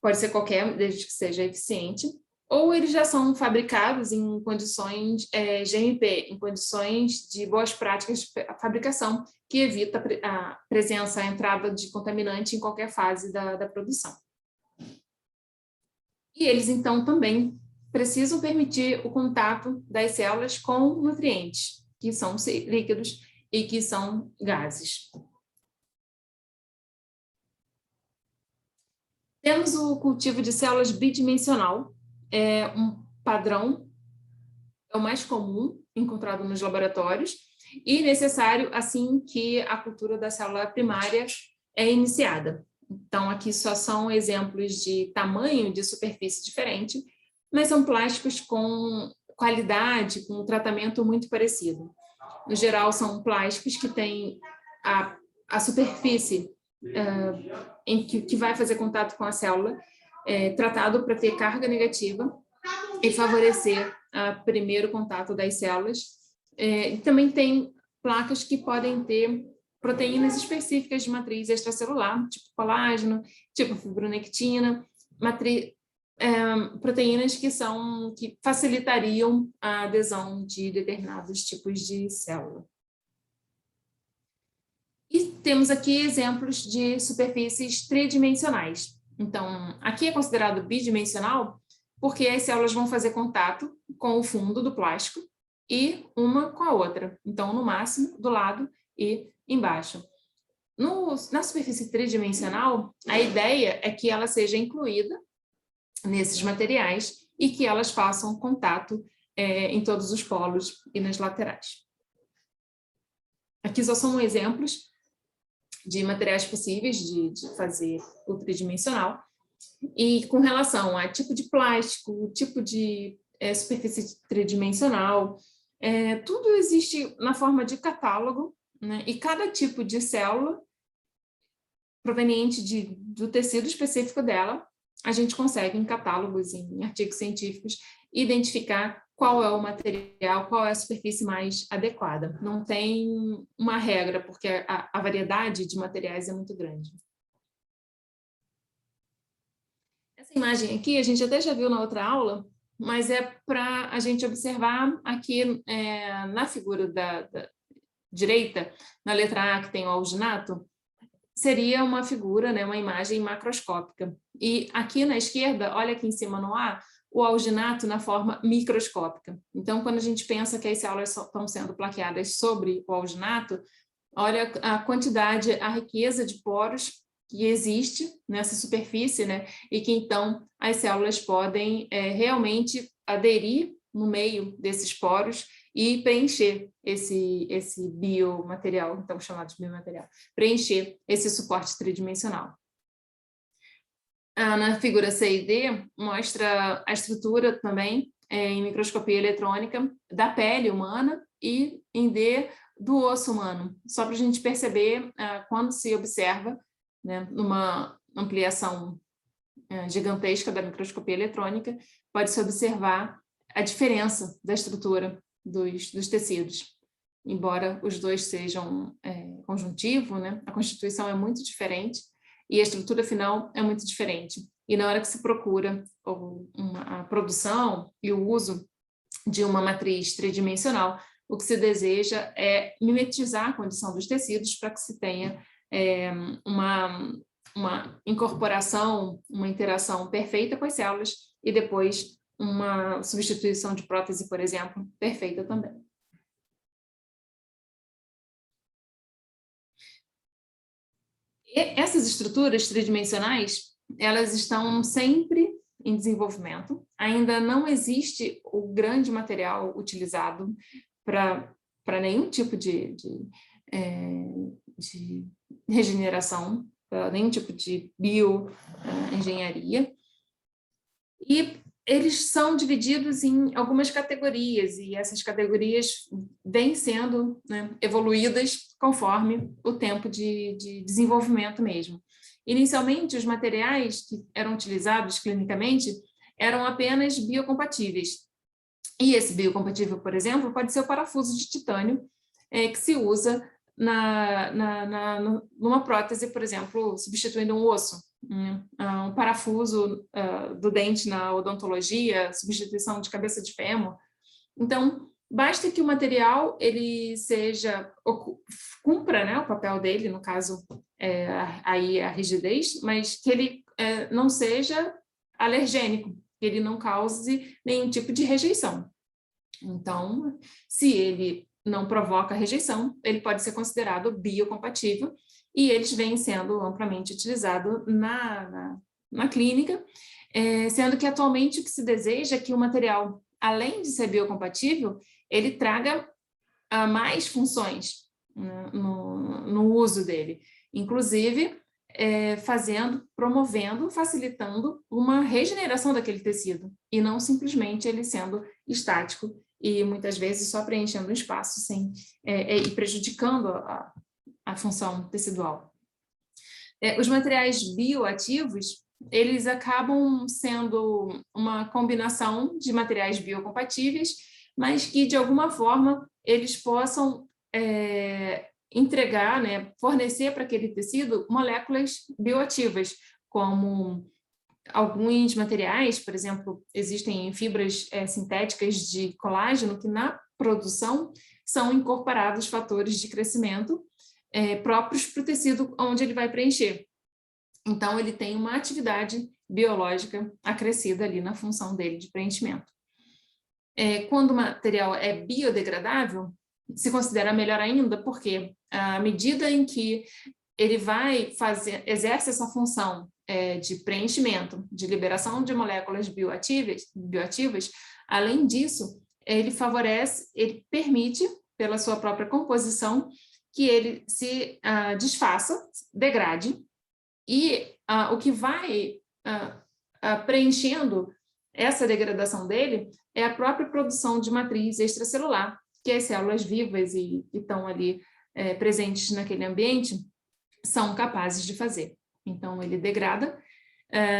Pode ser qualquer, desde que seja eficiente. Ou eles já são fabricados em condições GMP, em condições de boas práticas de fabricação, que evita a presença, a entrada de contaminante em qualquer fase da produção. E eles, então, também precisam permitir o contato das células com nutrientes, que são líquidos e que são gases. Temos o cultivo de células bidimensional, um padrão, é o mais comum encontrado nos laboratórios e necessário assim que a cultura da célula primária é iniciada. Então, aqui só são exemplos de tamanho de superfície diferente, mas são plásticos com qualidade, com um tratamento muito parecido. No geral, são plásticos que têm a superfície que vai fazer contato com a célula, tratado para ter carga negativa e favorecer o primeiro contato das células. E também tem placas que podem ter proteínas específicas de matriz extracelular, tipo colágeno, tipo fibronectina, proteínas que facilitariam a adesão de determinados tipos de célula. E temos aqui exemplos de superfícies tridimensionais. Então, aqui é considerado bidimensional porque as células vão fazer contato com o fundo do plástico e uma com a outra. Então, no máximo, do lado e embaixo. Na superfície tridimensional, a ideia é que ela seja incluída nesses materiais e que elas façam contato em todos os polos e nas laterais. Aqui só são exemplos de materiais possíveis de fazer o tridimensional. E com relação a tipo de plástico, tipo de superfície tridimensional, tudo existe na forma de catálogo, né? E cada tipo de célula proveniente do tecido específico dela, a gente consegue em catálogos, em artigos científicos, identificar qual é o material, qual é a superfície mais adequada. Não tem uma regra, porque a variedade de materiais é muito grande. Essa imagem aqui, a gente até já viu na outra aula, mas é para a gente observar aqui na figura da direita, na letra A, que tem o alginato, seria uma figura, né, uma imagem macroscópica. E aqui na esquerda, olha aqui em cima no A, o alginato na forma microscópica. Então, quando a gente pensa que as células estão sendo plaqueadas sobre o alginato, olha a quantidade, a riqueza de poros que existe nessa superfície, né? E que então as células podem realmente aderir no meio desses poros e preencher esse biomaterial, então chamado de biomaterial, preencher esse suporte tridimensional. Na figura C e D, mostra a estrutura também, em microscopia eletrônica, da pele humana e em D, do osso humano, só para a gente perceber quando se observa, né, numa ampliação gigantesca da microscopia eletrônica, pode-se observar a diferença da estrutura dos tecidos. Embora os dois sejam conjuntivo, né, a constituição é muito diferente e a estrutura final é muito diferente. E na hora que se procura a produção e o uso de uma matriz tridimensional, o que se deseja é mimetizar a condição dos tecidos para que se tenha uma incorporação, uma interação perfeita com as células e depois uma substituição de prótese, por exemplo, perfeita também. E essas estruturas tridimensionais, elas estão sempre em desenvolvimento. Ainda não existe o grande material utilizado para nenhum tipo de regeneração, para nenhum tipo de bioengenharia. E eles são divididos em algumas categorias, e essas categorias vêm sendo, né, evoluídas conforme o tempo de desenvolvimento mesmo. Inicialmente, os materiais que eram utilizados clinicamente eram apenas biocompatíveis. E esse biocompatível, por exemplo, pode ser o parafuso de titânio, que se usa numa prótese, por exemplo, substituindo um osso. Um parafuso do dente na odontologia, substituição de cabeça de fêmur. Então, basta que o material ele cumpra, né, o papel dele, no caso, aí a rigidez, mas que ele não seja alergênico, que ele não cause nenhum tipo de rejeição. Então, se ele não provoca rejeição, ele pode ser considerado biocompatível, e eles vêm sendo amplamente utilizados na clínica, sendo que atualmente o que se deseja é que o material, além de ser biocompatível, ele traga mais funções no uso dele, inclusive promovendo, facilitando uma regeneração daquele tecido, e não simplesmente ele sendo estático e muitas vezes só preenchendo um espaço e prejudicando a função tecidual. Os materiais bioativos, eles acabam sendo uma combinação de materiais biocompatíveis, mas que, de alguma forma, eles possam entregar, né, fornecer para aquele tecido moléculas bioativas, como alguns materiais, por exemplo, existem fibras sintéticas de colágeno que, na produção, são incorporados fatores de crescimento próprios para o tecido onde ele vai preencher. Então, ele tem uma atividade biológica acrescida ali na função dele de preenchimento. Quando o material é biodegradável, se considera melhor ainda, porque à medida em que ele exerce essa função de preenchimento, de liberação de moléculas bioativas, além disso, ele permite, pela sua própria composição, que ele se desfaça, degrade, e o que vai preenchendo essa degradação dele é a própria produção de matriz extracelular, que as células vivas e estão ali presentes naquele ambiente são capazes de fazer. Então, ele degrada,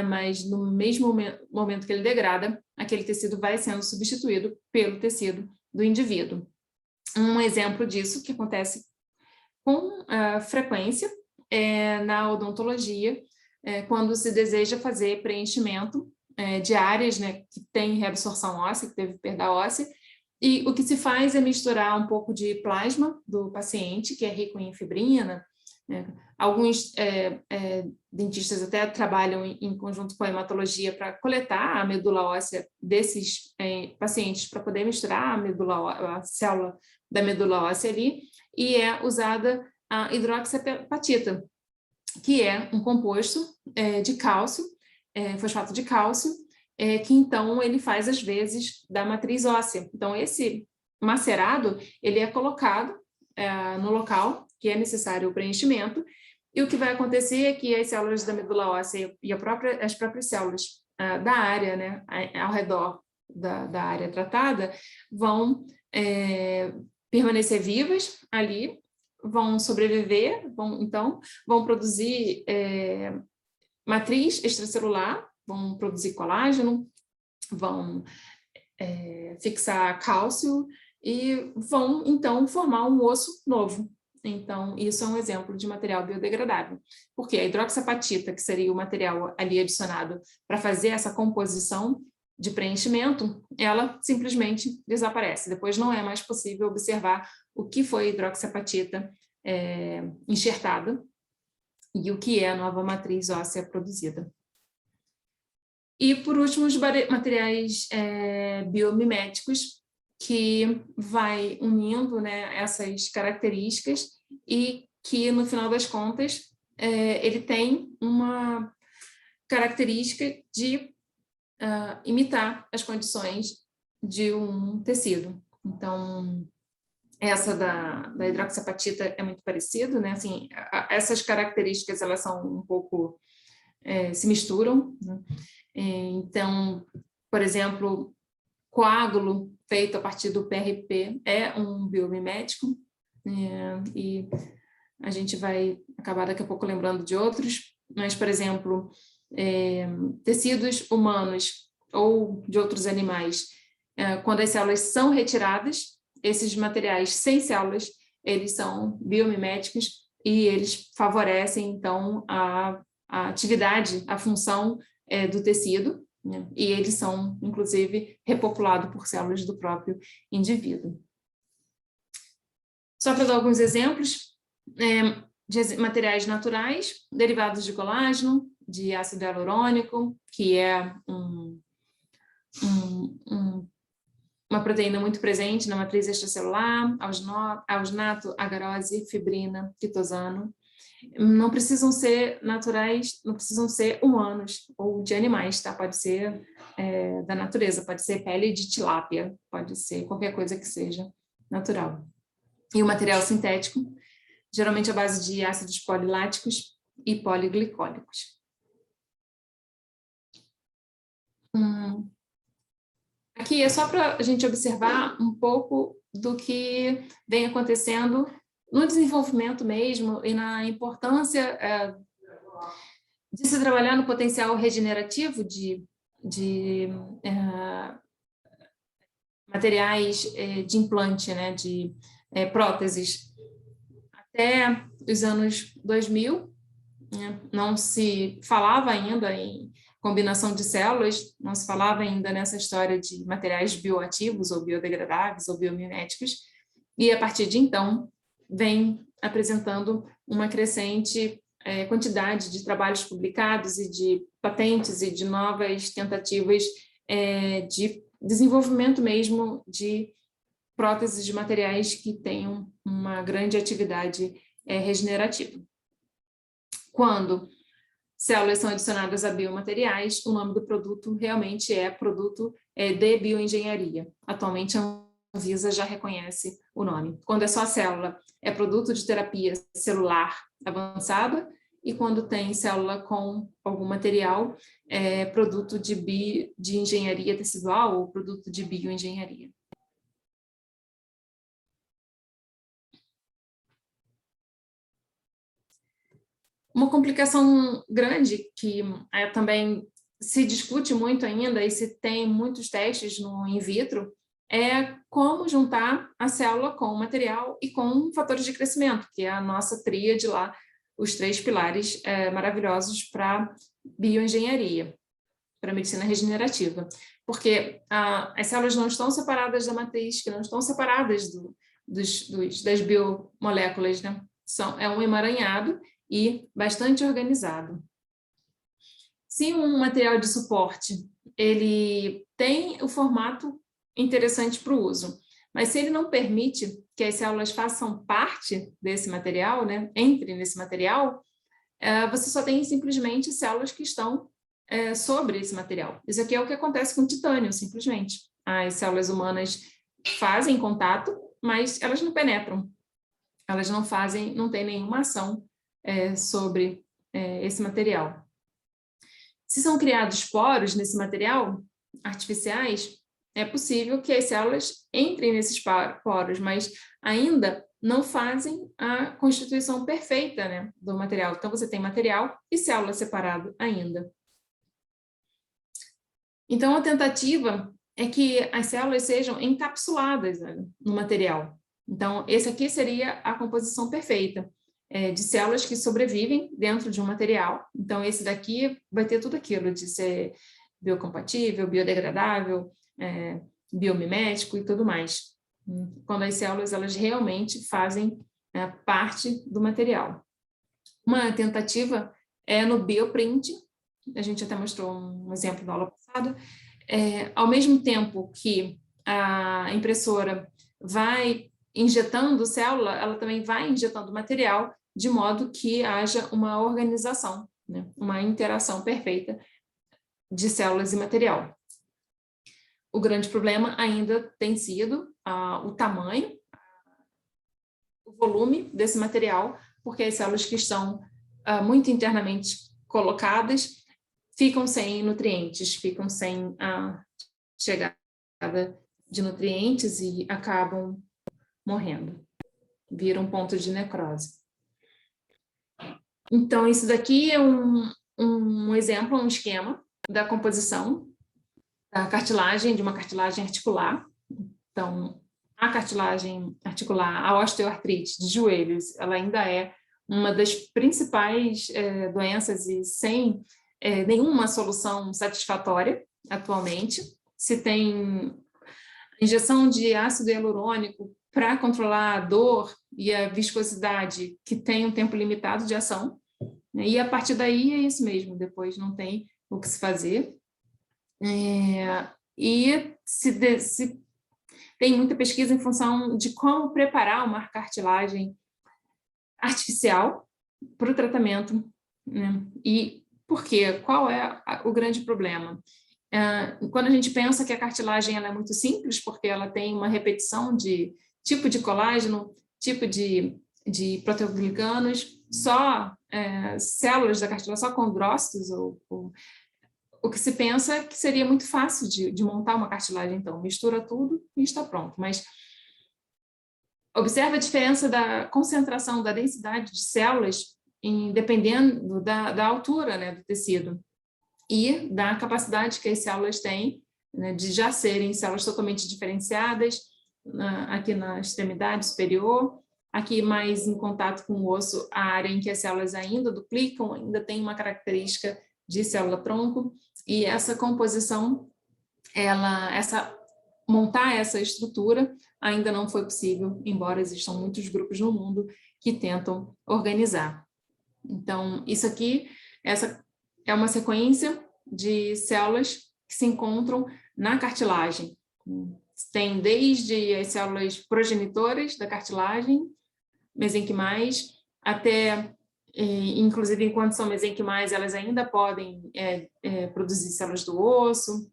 mas no mesmo momento que ele degrada, aquele tecido vai sendo substituído pelo tecido do indivíduo. Um exemplo disso que acontece com frequência na odontologia, quando se deseja fazer preenchimento de áreas, né, que tem reabsorção óssea, que teve perda óssea, e o que se faz é misturar um pouco de plasma do paciente, que é rico em fibrina, né? Alguns dentistas até trabalham em conjunto com a hematologia para coletar a medula óssea desses pacientes, para poder misturar a célula da medula óssea ali, e é usada a hidroxiapatita, que é um composto de cálcio, fosfato de cálcio, que então ele faz às vezes da matriz óssea. Então esse macerado, ele é colocado no local que é necessário o preenchimento, e o que vai acontecer é que as células da medula óssea e as próprias células da área, né, ao redor da área tratada, vão permanecer vivas ali, vão sobreviver, vão produzir matriz extracelular, vão produzir colágeno, vão fixar cálcio e vão, então, formar um osso novo. Então, isso é um exemplo de material biodegradável. Porque a hidroxiapatita, que seria o material ali adicionado para fazer essa composição de preenchimento, ela simplesmente desaparece. Depois não é mais possível observar o que foi a hidroxiapatita enxertada e o que é a nova matriz óssea produzida. E, por último, os materiais biomiméticos, que vai unindo, né, essas características e que, no final das contas, ele tem uma característica de imitar as condições de um tecido. Então, essa da hidroxiapatita é muito parecido, né? Assim, essas características, elas são um pouco, se misturam, né? Então, por exemplo, coágulo feito a partir do PRP é um biomimético, e a gente vai acabar daqui a pouco lembrando de outros, mas, por exemplo, tecidos humanos ou de outros animais, quando as células são retiradas, esses materiais sem células, eles são biomiméticos e eles favorecem, então, a atividade, a função do tecido, né? E eles são, inclusive, repopulados por células do próprio indivíduo. Só para dar alguns exemplos, de materiais naturais, derivados de colágeno, de ácido hialurônico, que é uma proteína muito presente na matriz extracelular, alginato, agarose, fibrina, quitosano. Não precisam ser naturais, não precisam ser humanos ou de animais, tá? Pode ser da natureza, pode ser pele de tilápia, pode ser qualquer coisa que seja natural. E o material sintético, geralmente à base de ácidos poliláticos e poliglicólicos. Aqui é só para a gente observar um pouco do que vem acontecendo no desenvolvimento mesmo e na importância de se trabalhar no potencial regenerativo de materiais de implante, né, de próteses. Até os anos 2000, né, não se falava ainda em combinação de células, não se falava ainda nessa história de materiais bioativos ou biodegradáveis ou biomiméticos, e a partir de então vem apresentando uma crescente quantidade de trabalhos publicados e de patentes e de novas tentativas de desenvolvimento mesmo de próteses de materiais que tenham uma grande atividade regenerativa. Quando células são adicionadas a biomateriais, o nome do produto realmente é produto de bioengenharia. Atualmente é um Anvisa já reconhece o nome. Quando é só célula, é produto de terapia celular avançada, e quando tem célula com algum material, é produto de engenharia tecidual ou produto de bioengenharia. Uma complicação grande que também se discute muito ainda e se tem muitos testes no in vitro é como juntar a célula com o material e com fatores de crescimento, que é a nossa tríade lá, os 3 pilares maravilhosos para bioengenharia, para medicina regenerativa. Porque as células não estão separadas da matriz, que não estão separadas das biomoléculas, né? É um emaranhado e bastante organizado. Se um material de suporte ele tem o formato interessante para o uso, mas se ele não permite que as células façam parte desse material, né, entrem nesse material, você só tem simplesmente células que estão sobre esse material. Isso aqui é o que acontece com o titânio, simplesmente. As células humanas fazem contato, mas elas não penetram. Elas não têm nenhuma ação sobre esse material. Se são criados poros nesse material, artificiais, é possível que as células entrem nesses poros, mas ainda não fazem a constituição perfeita, né, do material. Então, você tem material e célula separado ainda. Então, a tentativa é que as células sejam encapsuladas, né, no material. Então, esse aqui seria a composição perfeita, de células que sobrevivem dentro de um material. Então, esse daqui vai ter tudo aquilo de ser biocompatível, biodegradável, biomimético e tudo mais. Quando as células elas realmente fazem parte do material. Uma tentativa é no bioprint, a gente até mostrou um exemplo na aula passada, ao mesmo tempo que a impressora vai injetando célula, ela também vai injetando material, de modo que haja uma organização, né? Uma interação perfeita de células e material. O grande problema ainda tem sido o tamanho, o volume desse material, porque as células que estão muito internamente colocadas ficam sem nutrientes, ficam sem a chegada de nutrientes e acabam morrendo, vira um ponto de necrose. Então, isso daqui é um exemplo, um esquema da composição da cartilagem, de uma cartilagem articular. Então, a cartilagem articular, a osteoartrite de joelhos, ela ainda é uma das principais doenças e sem nenhuma solução satisfatória atualmente. Se tem injeção de ácido hialurônico para controlar a dor e a viscosidade, que tem um tempo limitado de ação, né? E a partir daí é isso mesmo, depois não tem o que se fazer. E se tem muita pesquisa em função de como preparar uma cartilagem artificial para o tratamento, né? E por quê? Qual é o grande problema? Quando a gente pensa que a cartilagem ela é muito simples, porque ela tem uma repetição de tipo de colágeno, tipo de proteoglicanos, só células da cartilagem, só condrócitos, o que se pensa que seria muito fácil de montar uma cartilagem, então, mistura tudo e está pronto. Mas observa a diferença da concentração, da densidade de células, dependendo da altura, né, do tecido, e da capacidade que as células têm, né, de já serem células totalmente diferenciadas, aqui na extremidade superior, aqui mais em contato com o osso, a área em que as células ainda duplicam, ainda tem uma característica de célula-tronco, e essa composição, montar essa estrutura ainda não foi possível, embora existam muitos grupos no mundo que tentam organizar. Então, isso aqui, essa é uma sequência de células que se encontram na cartilagem. Tem desde as células progenitoras da cartilagem, mesenquimais, até, inclusive enquanto são mesenquimais, elas ainda podem produzir células do osso,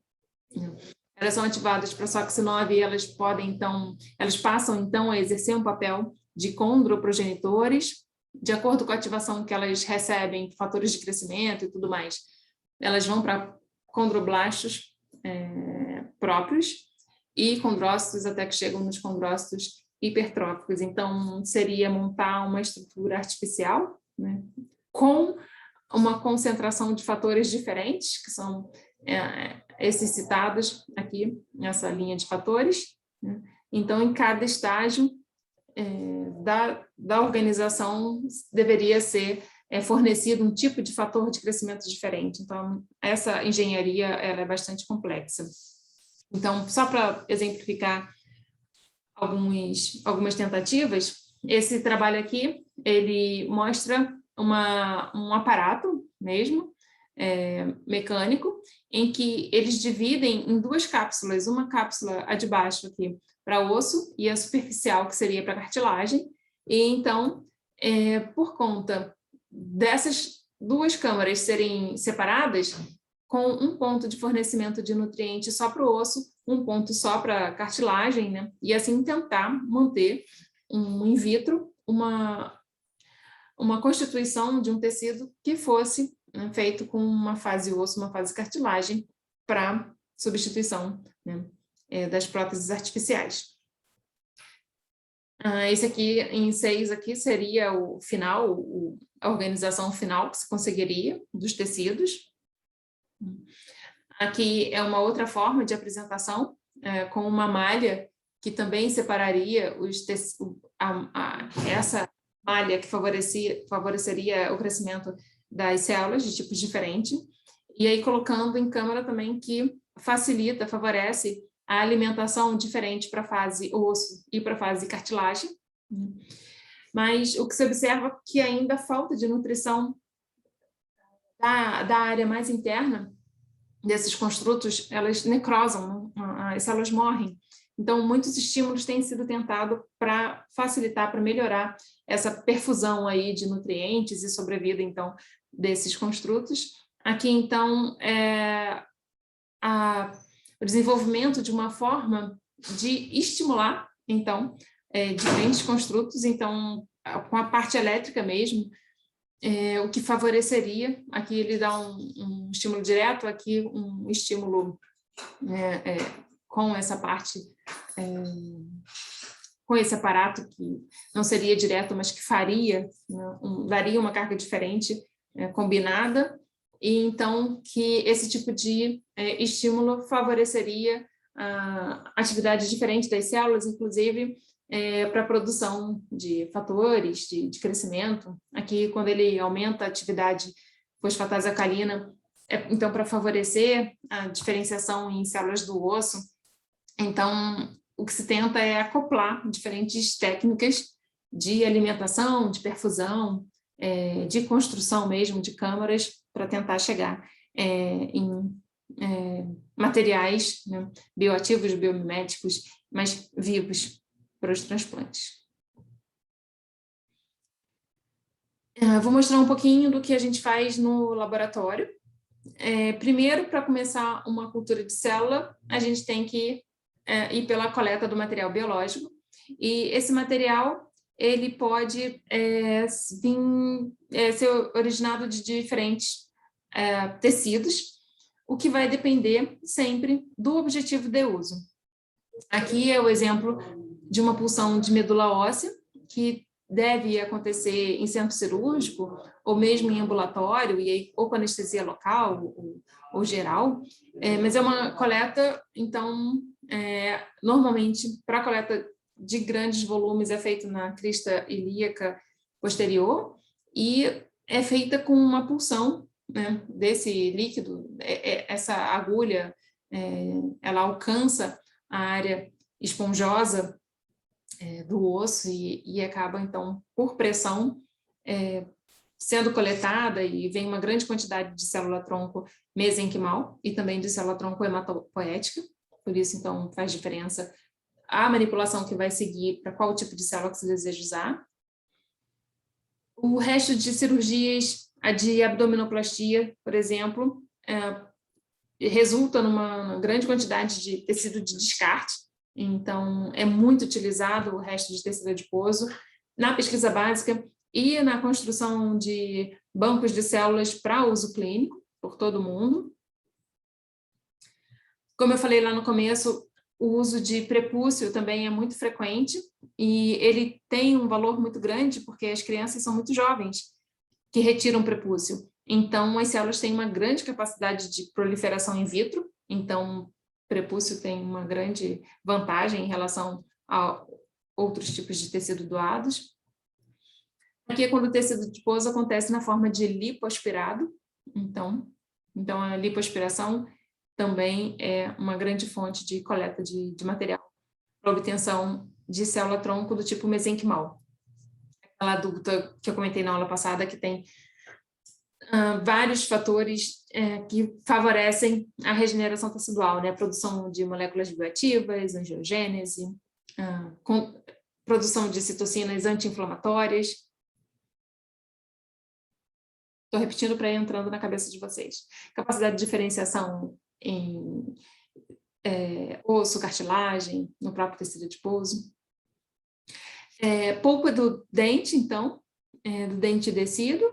elas são ativadas para SOX9 e elas passam então a exercer um papel de condroprogenitores, de acordo com a ativação que elas recebem, fatores de crescimento e tudo mais. Elas vão para condroblastos próprios e condrócitos até que chegam nos condrócitos hipertróficos. Então, seria montar uma estrutura artificial, né, com uma concentração de fatores diferentes, que são esses citados aqui nessa linha de fatores, né? Então, em cada estágio da organização deveria ser fornecido um tipo de fator de crescimento diferente. Então, essa engenharia ela é bastante complexa. Então, só para exemplificar algumas tentativas, esse trabalho aqui, ele mostra um aparato mesmo, mecânico, em que eles dividem em duas cápsulas, uma cápsula a de baixo aqui para osso e a superficial que seria para cartilagem, e então, por conta dessas duas câmaras serem separadas, com um ponto de fornecimento de nutrientes só para o osso, um ponto só para cartilagem, né? E assim tentar manter in vitro uma constituição de um tecido que fosse feito com uma fase osso, uma fase cartilagem, para substituição, né, das próteses artificiais. Esse aqui, em 6, aqui seria o final, a organização final que se conseguiria dos tecidos. Aqui é uma outra forma de apresentação, com uma malha que também separaria essa malha que favoreceria o crescimento das células de tipos diferentes, e aí colocando em câmara também que favorece a alimentação diferente para a fase osso e para a fase cartilagem. Mas o que se observa é que ainda falta de nutrição da área mais interna desses construtos, elas necrosam, as células morrem. Então, muitos estímulos têm sido tentados para facilitar, para melhorar essa perfusão aí de nutrientes e sobrevida, então, desses construtos. Aqui, então, o desenvolvimento de uma forma de estimular, então, diferentes construtos, então, com a parte elétrica mesmo, o que favoreceria, aqui ele dá um estímulo direto, aqui um estímulo com essa parte, com esse aparato que não seria direto, mas que faria, né, daria uma carga diferente, combinada, e então que esse tipo de estímulo favoreceria a atividade diferente das células, inclusive para a produção de fatores de crescimento. Aqui, quando ele aumenta a atividade fosfatase alcalina, então para favorecer a diferenciação em células do osso, então o que se tenta é acoplar diferentes técnicas de alimentação, de perfusão, de construção mesmo de câmaras para tentar chegar em materiais, né, bioativos, biomiméticos, mas vivos para os transplantes. Vou mostrar um pouquinho do que a gente faz no laboratório. Primeiro, para começar uma cultura de célula, a gente tem que ir pela coleta do material biológico, e esse material ele pode ser originado de diferentes tecidos, o que vai depender sempre do objetivo de uso. Aqui é o exemplo de uma punção de medula óssea, que deve acontecer em centro cirúrgico, ou mesmo em ambulatório, ou com anestesia local, ou geral, mas é uma coleta, então, normalmente, para a coleta de grandes volumes é feito na crista ilíaca posterior, e é feita com uma punção, né, desse líquido, essa agulha, ela alcança a área esponjosa do osso e acaba, então, por pressão, sendo coletada, e vem uma grande quantidade de célula-tronco mesenquimal e também de célula-tronco hematopoética, por isso, então, faz diferença a manipulação que vai seguir para qual tipo de célula que você deseja usar. O resto de cirurgias, a de abdominoplastia, por exemplo, resulta numa grande quantidade de tecido de descarte, então é muito utilizado o resto de tecido adiposo na pesquisa básica e na construção de bancos de células para uso clínico por todo o mundo. Como eu falei lá no começo, o uso de prepúcio também é muito frequente e ele tem um valor muito grande porque as crianças são muito jovens que retiram prepúcio. Então, as células têm uma grande capacidade de proliferação in vitro, então prepúcio tem uma grande vantagem em relação a outros tipos de tecido doados. Aqui é quando o tecido adiposo acontece na forma de lipoaspirado, então a lipoaspiração também é uma grande fonte de coleta de material para obtenção de célula-tronco do tipo mesenquimal. Aquela adulta que eu comentei na aula passada, que tem vários fatores que favorecem a regeneração tecidual, né? A produção de moléculas bioativas, angiogênese, produção de citocinas anti-inflamatórias. Estou repetindo para ir entrando na cabeça de vocês. Capacidade de diferenciação em osso, cartilagem, no próprio tecido adiposo. Polpa do dente, então, do dente descido,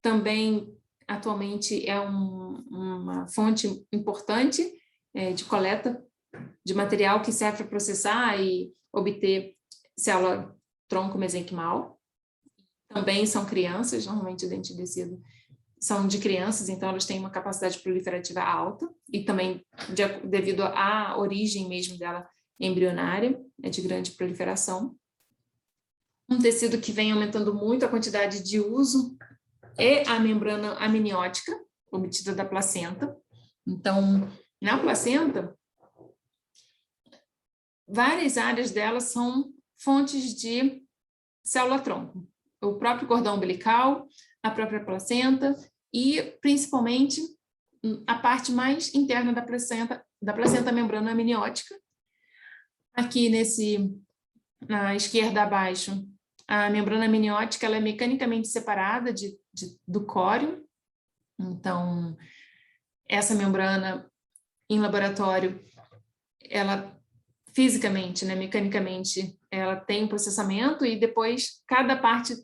também atualmente é uma fonte importante de coleta de material que serve para processar e obter célula-tronco mesenquimal. Também são crianças, normalmente o dente descido são de crianças, então elas têm uma capacidade proliferativa alta, e também devido à origem mesmo dela embrionária, de grande proliferação. Um tecido que vem aumentando muito a quantidade de uso é a membrana amniótica, obtida da placenta. Então, na placenta, várias áreas dela são fontes de célula-tronco. O próprio cordão umbilical, a própria placenta e, principalmente, a parte mais interna da placenta, a membrana amniótica. Aqui na esquerda abaixo, a membrana amniótica ela é mecanicamente separada do córeo. Então, essa membrana, em laboratório, ela fisicamente, né, mecanicamente, ela tem um processamento e depois cada parte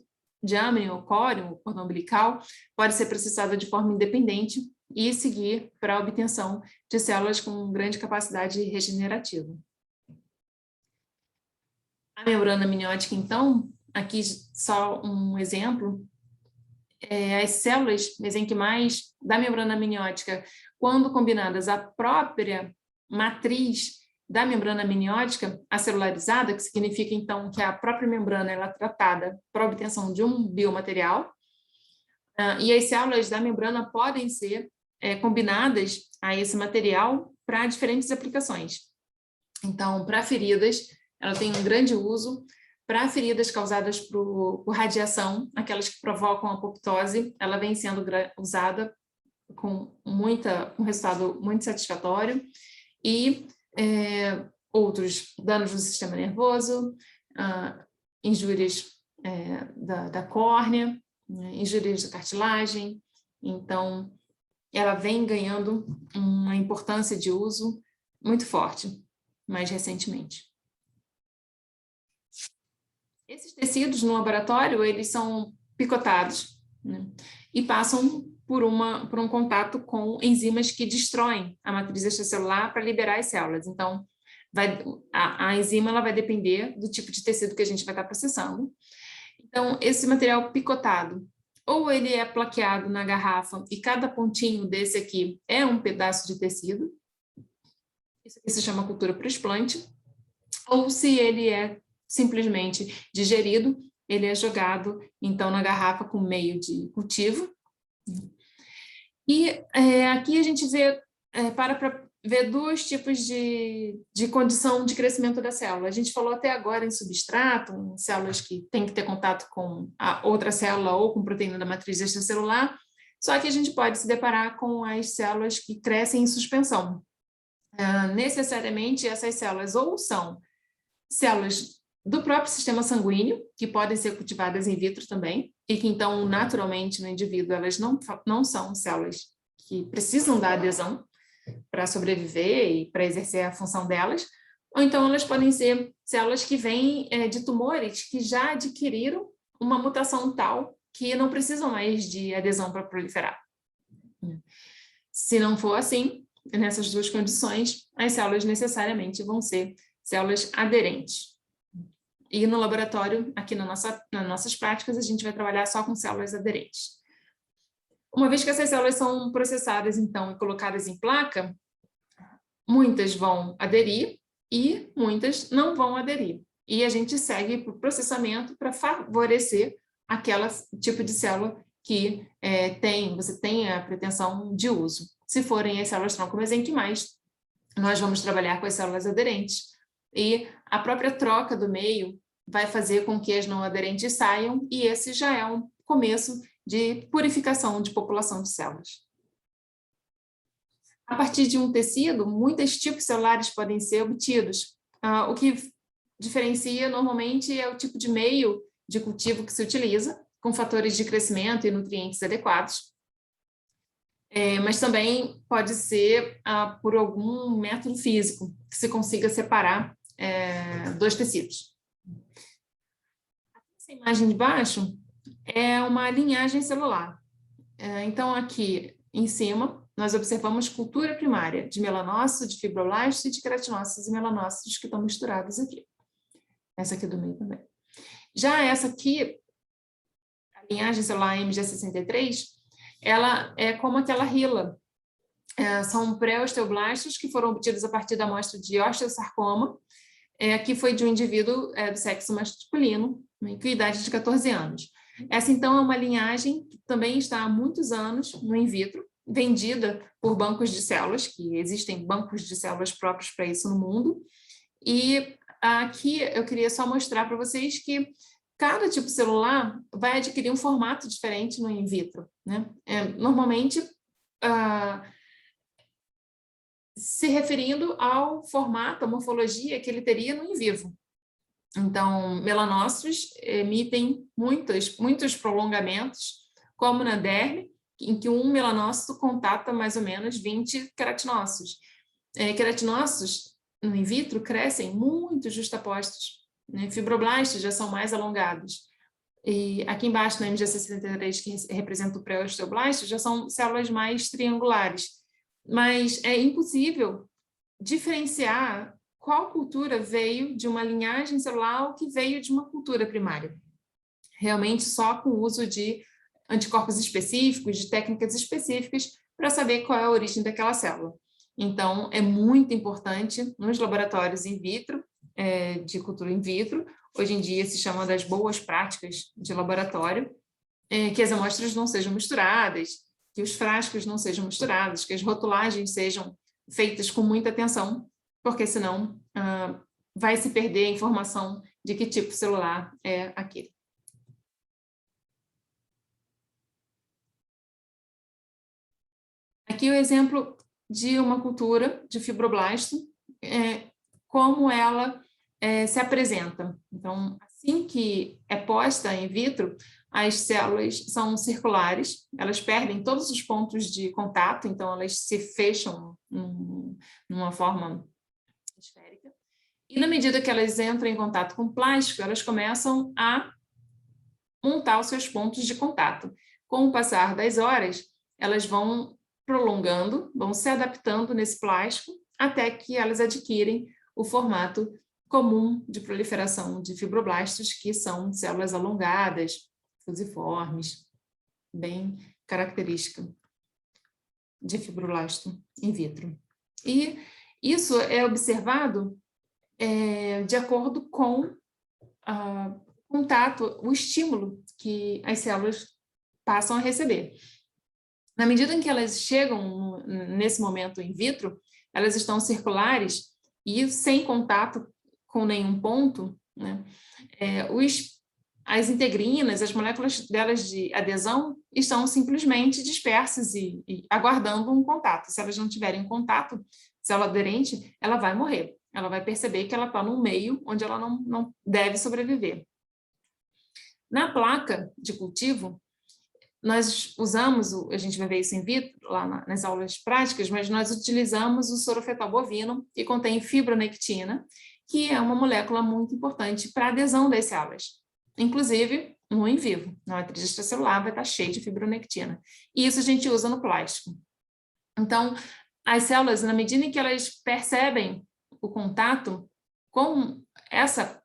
de amnion, o córeo, o cordão umbilical, pode ser processada de forma independente e seguir para a obtenção de células com grande capacidade regenerativa. A membrana amniótica, então, aqui só um exemplo, as células mesenquimais da membrana amniótica, quando combinadas à própria matriz da membrana amniótica acelularizada, que significa, então, que a própria membrana ela é tratada para a obtenção de um biomaterial, e as células da membrana podem ser combinadas a esse material para diferentes aplicações. Então, para feridas, ela tem um grande uso. Para feridas causadas por radiação, aquelas que provocam apoptose, ela vem sendo usada com um resultado muito satisfatório. E outros danos no sistema nervoso, injúrias da córnea, injúrias da cartilagem. Então, ela vem ganhando uma importância de uso muito forte, mais recentemente. Esses tecidos no laboratório, eles são picotados, né, e passam por um contato com enzimas que destroem a matriz extracelular para liberar as células. Então, a enzima ela vai depender do tipo de tecido que a gente vai estar processando. Então, esse material picotado, ou ele é plaqueado na garrafa e cada pontinho desse aqui é um pedaço de tecido, isso aqui se chama cultura por explante, ou se ele é simplesmente digerido, ele é jogado, então, na garrafa com meio de cultivo. E aqui a gente para ver dois tipos de condição de crescimento da célula. A gente falou até agora em substrato, em células que têm que ter contato com a outra célula ou com proteína da matriz extracelular, só que a gente pode se deparar com as células que crescem em suspensão. Necessariamente, essas células ou são células do próprio sistema sanguíneo, que podem ser cultivadas in vitro também, e que então, naturalmente, no indivíduo, elas não são células que precisam da adesão, para sobreviver e para exercer a função delas, ou então elas podem ser células que vêm de tumores que já adquiriram uma mutação tal que não precisam mais de adesão para proliferar. Se não for assim, nessas duas condições, as células necessariamente vão ser células aderentes. E no laboratório, aqui nas nossas práticas, a gente vai trabalhar só com células aderentes. Uma vez que essas células são processadas, então, e colocadas em placa, muitas vão aderir e muitas não vão aderir. E a gente segue para o processamento para favorecer aquele tipo de célula que você tem a pretensão de uso. Se forem as células-tronco mesenquimais, nós vamos trabalhar com as células aderentes. E a própria troca do meio vai fazer com que as não aderentes saiam, e esse já é um começo de purificação de população de células. A partir de um tecido, muitos tipos celulares podem ser obtidos. O que diferencia normalmente é o tipo de meio de cultivo que se utiliza, com fatores de crescimento e nutrientes adequados. Mas também pode ser por algum método físico que se consiga separar dois tecidos. Essa imagem de baixo é uma linhagem celular. Então, aqui em cima, nós observamos cultura primária de melanócitos, de fibroblastos e de queratinócitos e melanócitos que estão misturados aqui. Essa aqui do meio também. Já essa aqui, a linhagem celular MG63, ela é como aquela rila. São pré-osteoblastos que foram obtidos a partir da amostra de osteosarcoma, que foi de um indivíduo do sexo masculino, com idade de 14 anos. Essa, então, é uma linhagem que também está há muitos anos no in vitro, vendida por bancos de células, que existem bancos de células próprios para isso no mundo. E aqui eu queria só mostrar para vocês que cada tipo celular vai adquirir um formato diferente no in vitro, né? Normalmente, se referindo ao formato, à morfologia que ele teria no in vivo. Então, melanócitos emitem muitos prolongamentos, como na derme, em que um melanócito contata mais ou menos 20 queratinócitos. Queratinócitos, no in vitro, crescem muito justapostos, né? Fibroblastos já são mais alongados. E aqui embaixo, na MG63, que representa o pré-osteoblasto, já são células mais triangulares. Mas é impossível diferenciar qual cultura veio de uma linhagem celular ou que veio de uma cultura primária. Realmente só com o uso de anticorpos específicos, de técnicas específicas, para saber qual é a origem daquela célula. Então, é muito importante nos laboratórios in vitro, de cultura in vitro, hoje em dia se chama das boas práticas de laboratório, que as amostras não sejam misturadas, que os frascos não sejam misturados, que as rotulagens sejam feitas com muita atenção, porque senão vai se perder a informação de que tipo celular é aquele. Aqui o exemplo de uma cultura de fibroblasto, como ela se apresenta. Então, assim que é posta in vitro, as células são circulares, elas perdem todos os pontos de contato, então elas se fecham numa forma esférica. E na medida que elas entram em contato com o plástico, elas começam a montar os seus pontos de contato. Com o passar das horas, elas vão prolongando, vão se adaptando nesse plástico, até que elas adquirem o formato comum de proliferação de fibroblastos, que são células alongadas, fusiformes, bem característica de fibroblasto in vitro. E isso é observado de acordo com o contato, o estímulo que as células passam a receber. Na medida em que elas chegam nesse momento in vitro, elas estão circulares e sem contato com nenhum ponto, né? As integrinas, as moléculas delas de adesão, estão simplesmente dispersas e aguardando um contato. Se elas não tiverem contato, célula aderente, ela vai morrer. Ela vai perceber que ela está num meio onde ela não deve sobreviver. Na placa de cultivo, nós usamos, a gente vai ver isso in vitro, lá nas aulas práticas, mas nós utilizamos o soro fetal bovino, que contém fibronectina, que é uma molécula muito importante para a adesão das células. Inclusive, no in vivo, na matriz extracelular vai estar cheio de fibronectina. E isso a gente usa no plástico. Então, as células, na medida em que elas percebem o contato com essa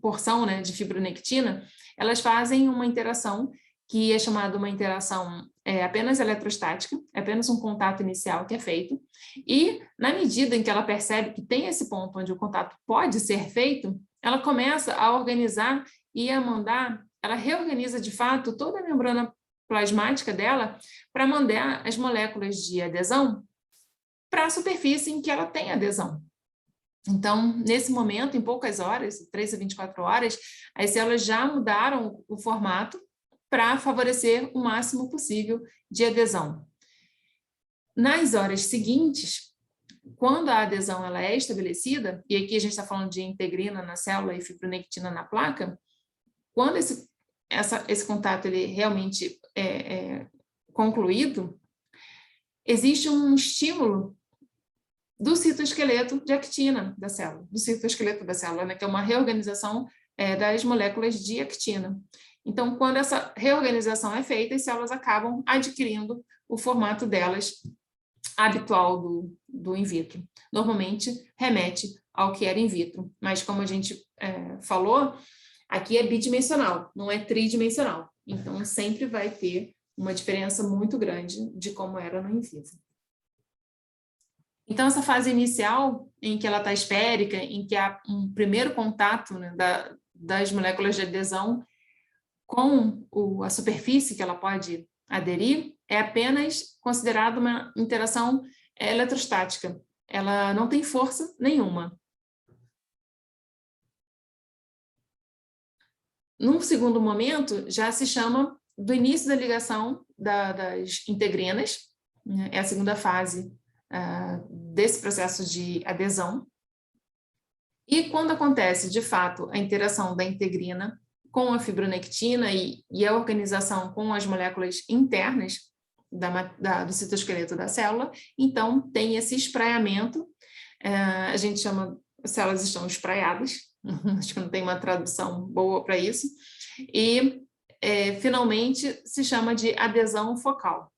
porção, né, de fibronectina, elas fazem uma interação que é chamada uma interação apenas eletrostática, é apenas um contato inicial que é feito, e na medida em que ela percebe que tem esse ponto onde o contato pode ser feito, ela começa a organizar e a mandar, ela reorganiza de fato toda a membrana plasmática dela para mandar as moléculas de adesão para a superfície em que ela tem adesão. Então, nesse momento, em poucas horas, 3 a 24 horas, as células já mudaram o formato para favorecer o máximo possível de adesão. Nas horas seguintes, quando a adesão ela é estabelecida, e aqui a gente está falando de integrina na célula e fibronectina na placa, quando esse contato ele realmente é concluído, existe um estímulo do citoesqueleto de actina da célula, do citoesqueleto da célula, né, que é uma reorganização das moléculas de actina. Então, quando essa reorganização é feita, as células acabam adquirindo o formato delas habitual do in vitro. Normalmente, remete ao que era in vitro, mas como a gente falou, aqui é bidimensional, não é tridimensional. Então, sempre vai ter uma diferença muito grande de como era no in vivo. Então, essa fase inicial, em que ela está esférica, em que há um primeiro contato, né, das moléculas de adesão com a superfície que ela pode aderir, é apenas considerada uma interação eletrostática. Ela não tem força nenhuma. Num segundo momento, já se chama do início da ligação das integrinas, né, é a segunda fase desse processo de adesão. E quando acontece, de fato, a interação da integrina com a fibronectina e a organização com as moléculas internas do citoesqueleto da célula, então tem esse espraiamento, a gente chama, as células estão espraiadas, acho que não tem uma tradução boa para isso, e finalmente se chama de adesão focal.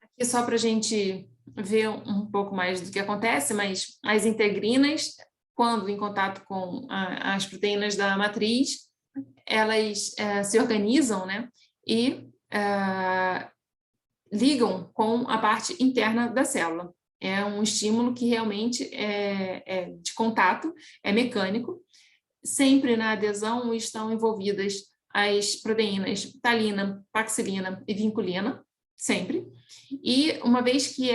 Aqui só para a gente ver um pouco mais do que acontece, mas as integrinas, quando em contato com as proteínas da matriz, elas se organizam, né, e ligam com a parte interna da célula. É um estímulo que realmente é de contato, é mecânico. Sempre na adesão estão envolvidas as proteínas talina, paxilina e vinculina, sempre. E uma vez que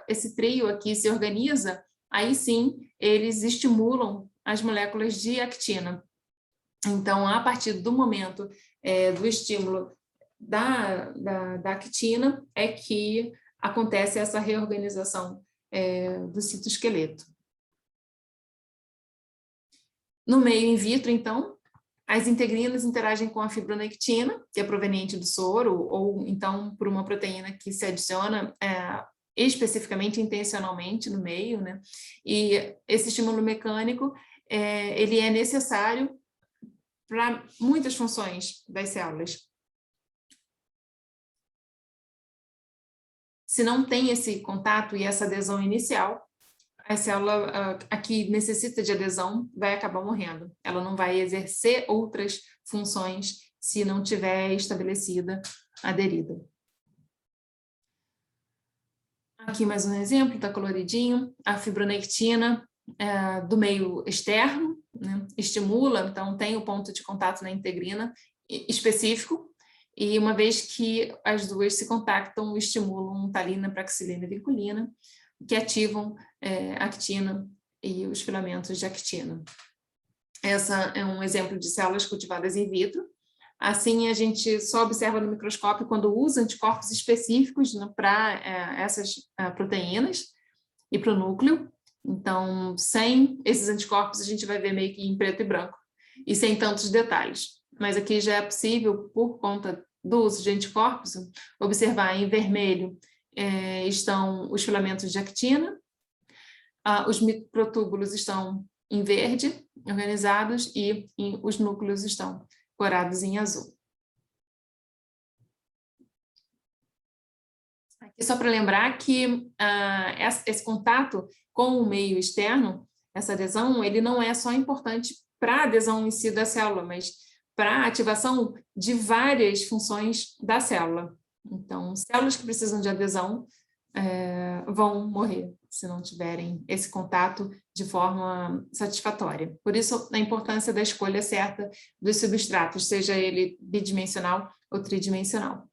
esse trio aqui se organiza, aí sim eles estimulam as moléculas de actina. Então, a partir do momento do estímulo da actina, é que acontece essa reorganização do citoesqueleto. No meio in vitro, então, as integrinas interagem com a fibronectina, que é proveniente do soro, ou então por uma proteína que se adiciona especificamente, intencionalmente no meio, né? E esse estímulo mecânico, ele é necessário para muitas funções das células. Se não tem esse contato e essa adesão inicial, a célula que necessita de adesão vai acabar morrendo. Ela não vai exercer outras funções se não tiver estabelecida, aderida. Aqui mais um exemplo, está coloridinho. A fibronectina do meio externo, né, estimula, então tem o ponto de contato na integrina específico, e uma vez que as duas se contactam, estimulam talina, praxilina e vinculina, que ativam a actina e os filamentos de actina. Essa é um exemplo de células cultivadas in vitro. Assim, a gente só observa no microscópio quando usa anticorpos específicos para essas proteínas e para o núcleo. Então, sem esses anticorpos, a gente vai ver meio que em preto e branco, e sem tantos detalhes. mas aqui já é possível, por conta do uso de anticorpos, observar em vermelho estão os filamentos de actina, os microtúbulos estão em verde, organizados, e os núcleos estão corados em azul. Aqui só para lembrar que esse contato com o meio externo, essa adesão, ele não é só importante para a adesão em si da célula, mas para a ativação de várias funções da célula. Então, células que precisam de adesão vão morrer se não tiverem esse contato de forma satisfatória. Por isso, a importância da escolha certa dos substratos, seja ele bidimensional ou tridimensional.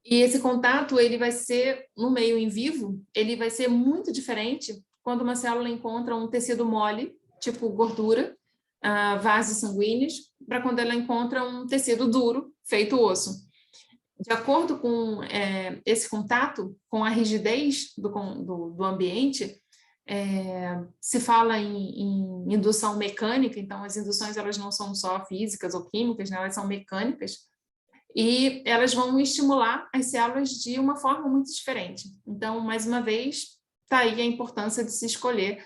E esse contato, ele vai ser, no meio em vivo, ele vai ser muito diferente quando uma célula encontra um tecido mole, tipo gordura, vasos sanguíneos, para quando ela encontra um tecido duro, feito osso. De acordo com esse contato, com a rigidez do ambiente, se fala em indução mecânica, então as induções elas não são só físicas ou químicas, né? Elas são mecânicas, e elas vão estimular as células de uma forma muito diferente. Então, mais uma vez, está aí a importância de se escolher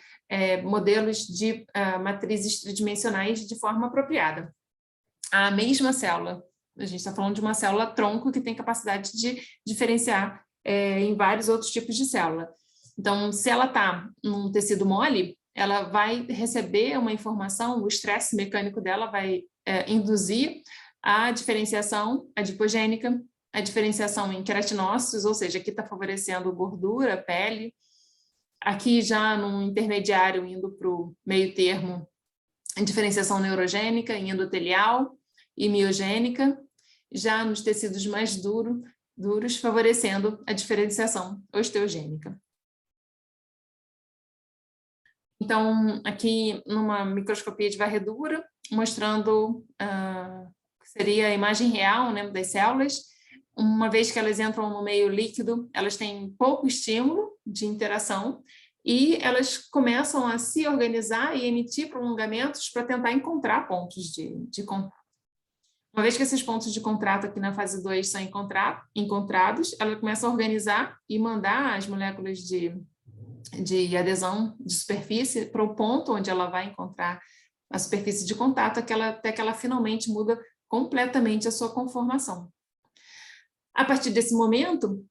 modelos de matrizes tridimensionais de forma apropriada. A mesma célula, a gente está falando de uma célula tronco que tem capacidade de diferenciar em vários outros tipos de célula. Então, se ela está num tecido mole, ela vai receber uma informação, o estresse mecânico dela vai induzir a diferenciação adipogênica, a diferenciação em queratinócitos, ou seja, aqui está favorecendo gordura, pele. Aqui já no intermediário, indo para o meio termo, a diferenciação neurogênica em endotelial e miogênica, já nos tecidos mais duros, favorecendo a diferenciação osteogênica. Então, aqui numa microscopia de varredura, mostrando seria a imagem real, né, das células. Uma vez que elas entram no meio líquido, elas têm pouco estímulo de interação e elas começam a se organizar e emitir prolongamentos para tentar encontrar pontos de contato. Uma vez que esses pontos de contato aqui na fase 2 são encontrados, ela começa a organizar e mandar as moléculas de adesão de superfície para o ponto onde ela vai encontrar a superfície de contato, até que ela finalmente muda completamente a sua conformação. A partir desse momento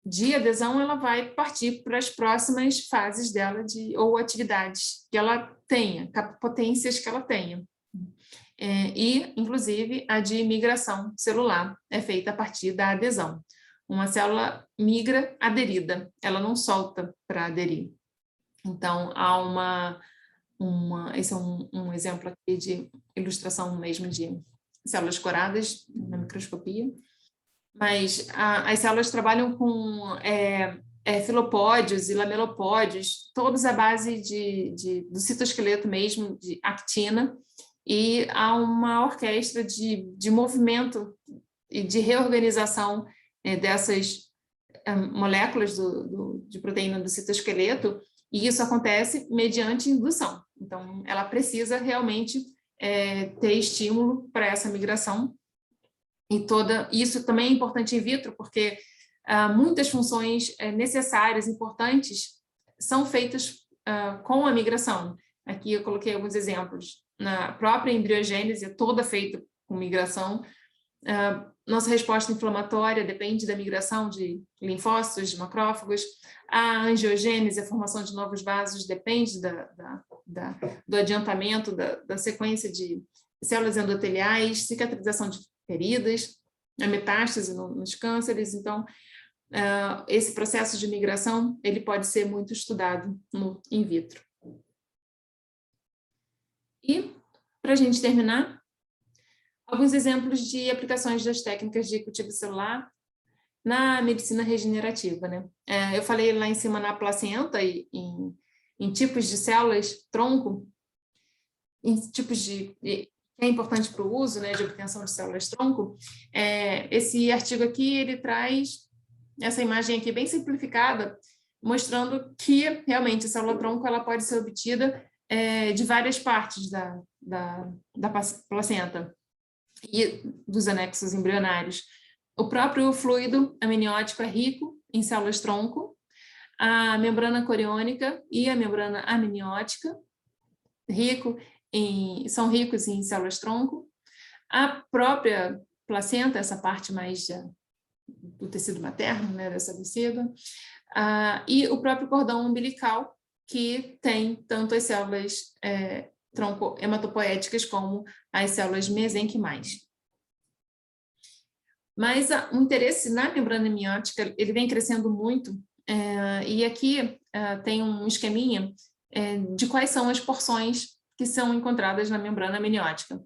de adesão, ela vai partir para as próximas fases dela ou atividades que ela tenha, potências que ela tenha. E, inclusive, a de migração celular é feita a partir da adesão. Uma célula migra aderida, ela não solta para aderir. Então, há esse é um exemplo aqui de ilustração mesmo de células coradas na microscopia, mas as células trabalham com filopódios e lamelopódios, todos à base do citoesqueleto mesmo, de actina, e há uma orquestra de movimento e de reorganização dessas moléculas de proteína do citoesqueleto, e isso acontece mediante indução. Então, ela precisa realmente ter estímulo para essa migração. E isso também é importante in vitro, porque muitas funções necessárias, importantes, são feitas com a migração. Aqui eu coloquei alguns exemplos. Na própria embriogênese, é toda feita com migração. Nossa resposta inflamatória depende da migração de linfócitos, de macrófagos. A angiogênese, a formação de novos vasos, depende do adiantamento da sequência de células endoteliais, cicatrização de feridas, a metástase nos cânceres. Então, esse processo de migração ele pode ser muito estudado no in vitro. E, para a gente terminar, alguns exemplos de aplicações das técnicas de cultivo celular na medicina regenerativa, né? Eu falei lá em cima na placenta e em tipos de células tronco, em tipos que é importante para o uso, né, de obtenção de células tronco. Esse artigo aqui ele traz essa imagem aqui bem simplificada, mostrando que realmente a célula tronco ela pode ser obtida de várias partes da placenta e dos anexos embrionários. O próprio fluido amniótico é rico em células-tronco, a membrana coriônica e a membrana amniótica são ricos em células-tronco. A própria placenta, essa parte mais do tecido materno, né, dessa tecido, e o próprio cordão umbilical, que tem tanto as células tronco hematopoéticas como as células mesenquimais. Mas o interesse na membrana amniótica, ele vem crescendo muito, e aqui tem um esqueminha de quais são as porções que são encontradas na membrana amniótica.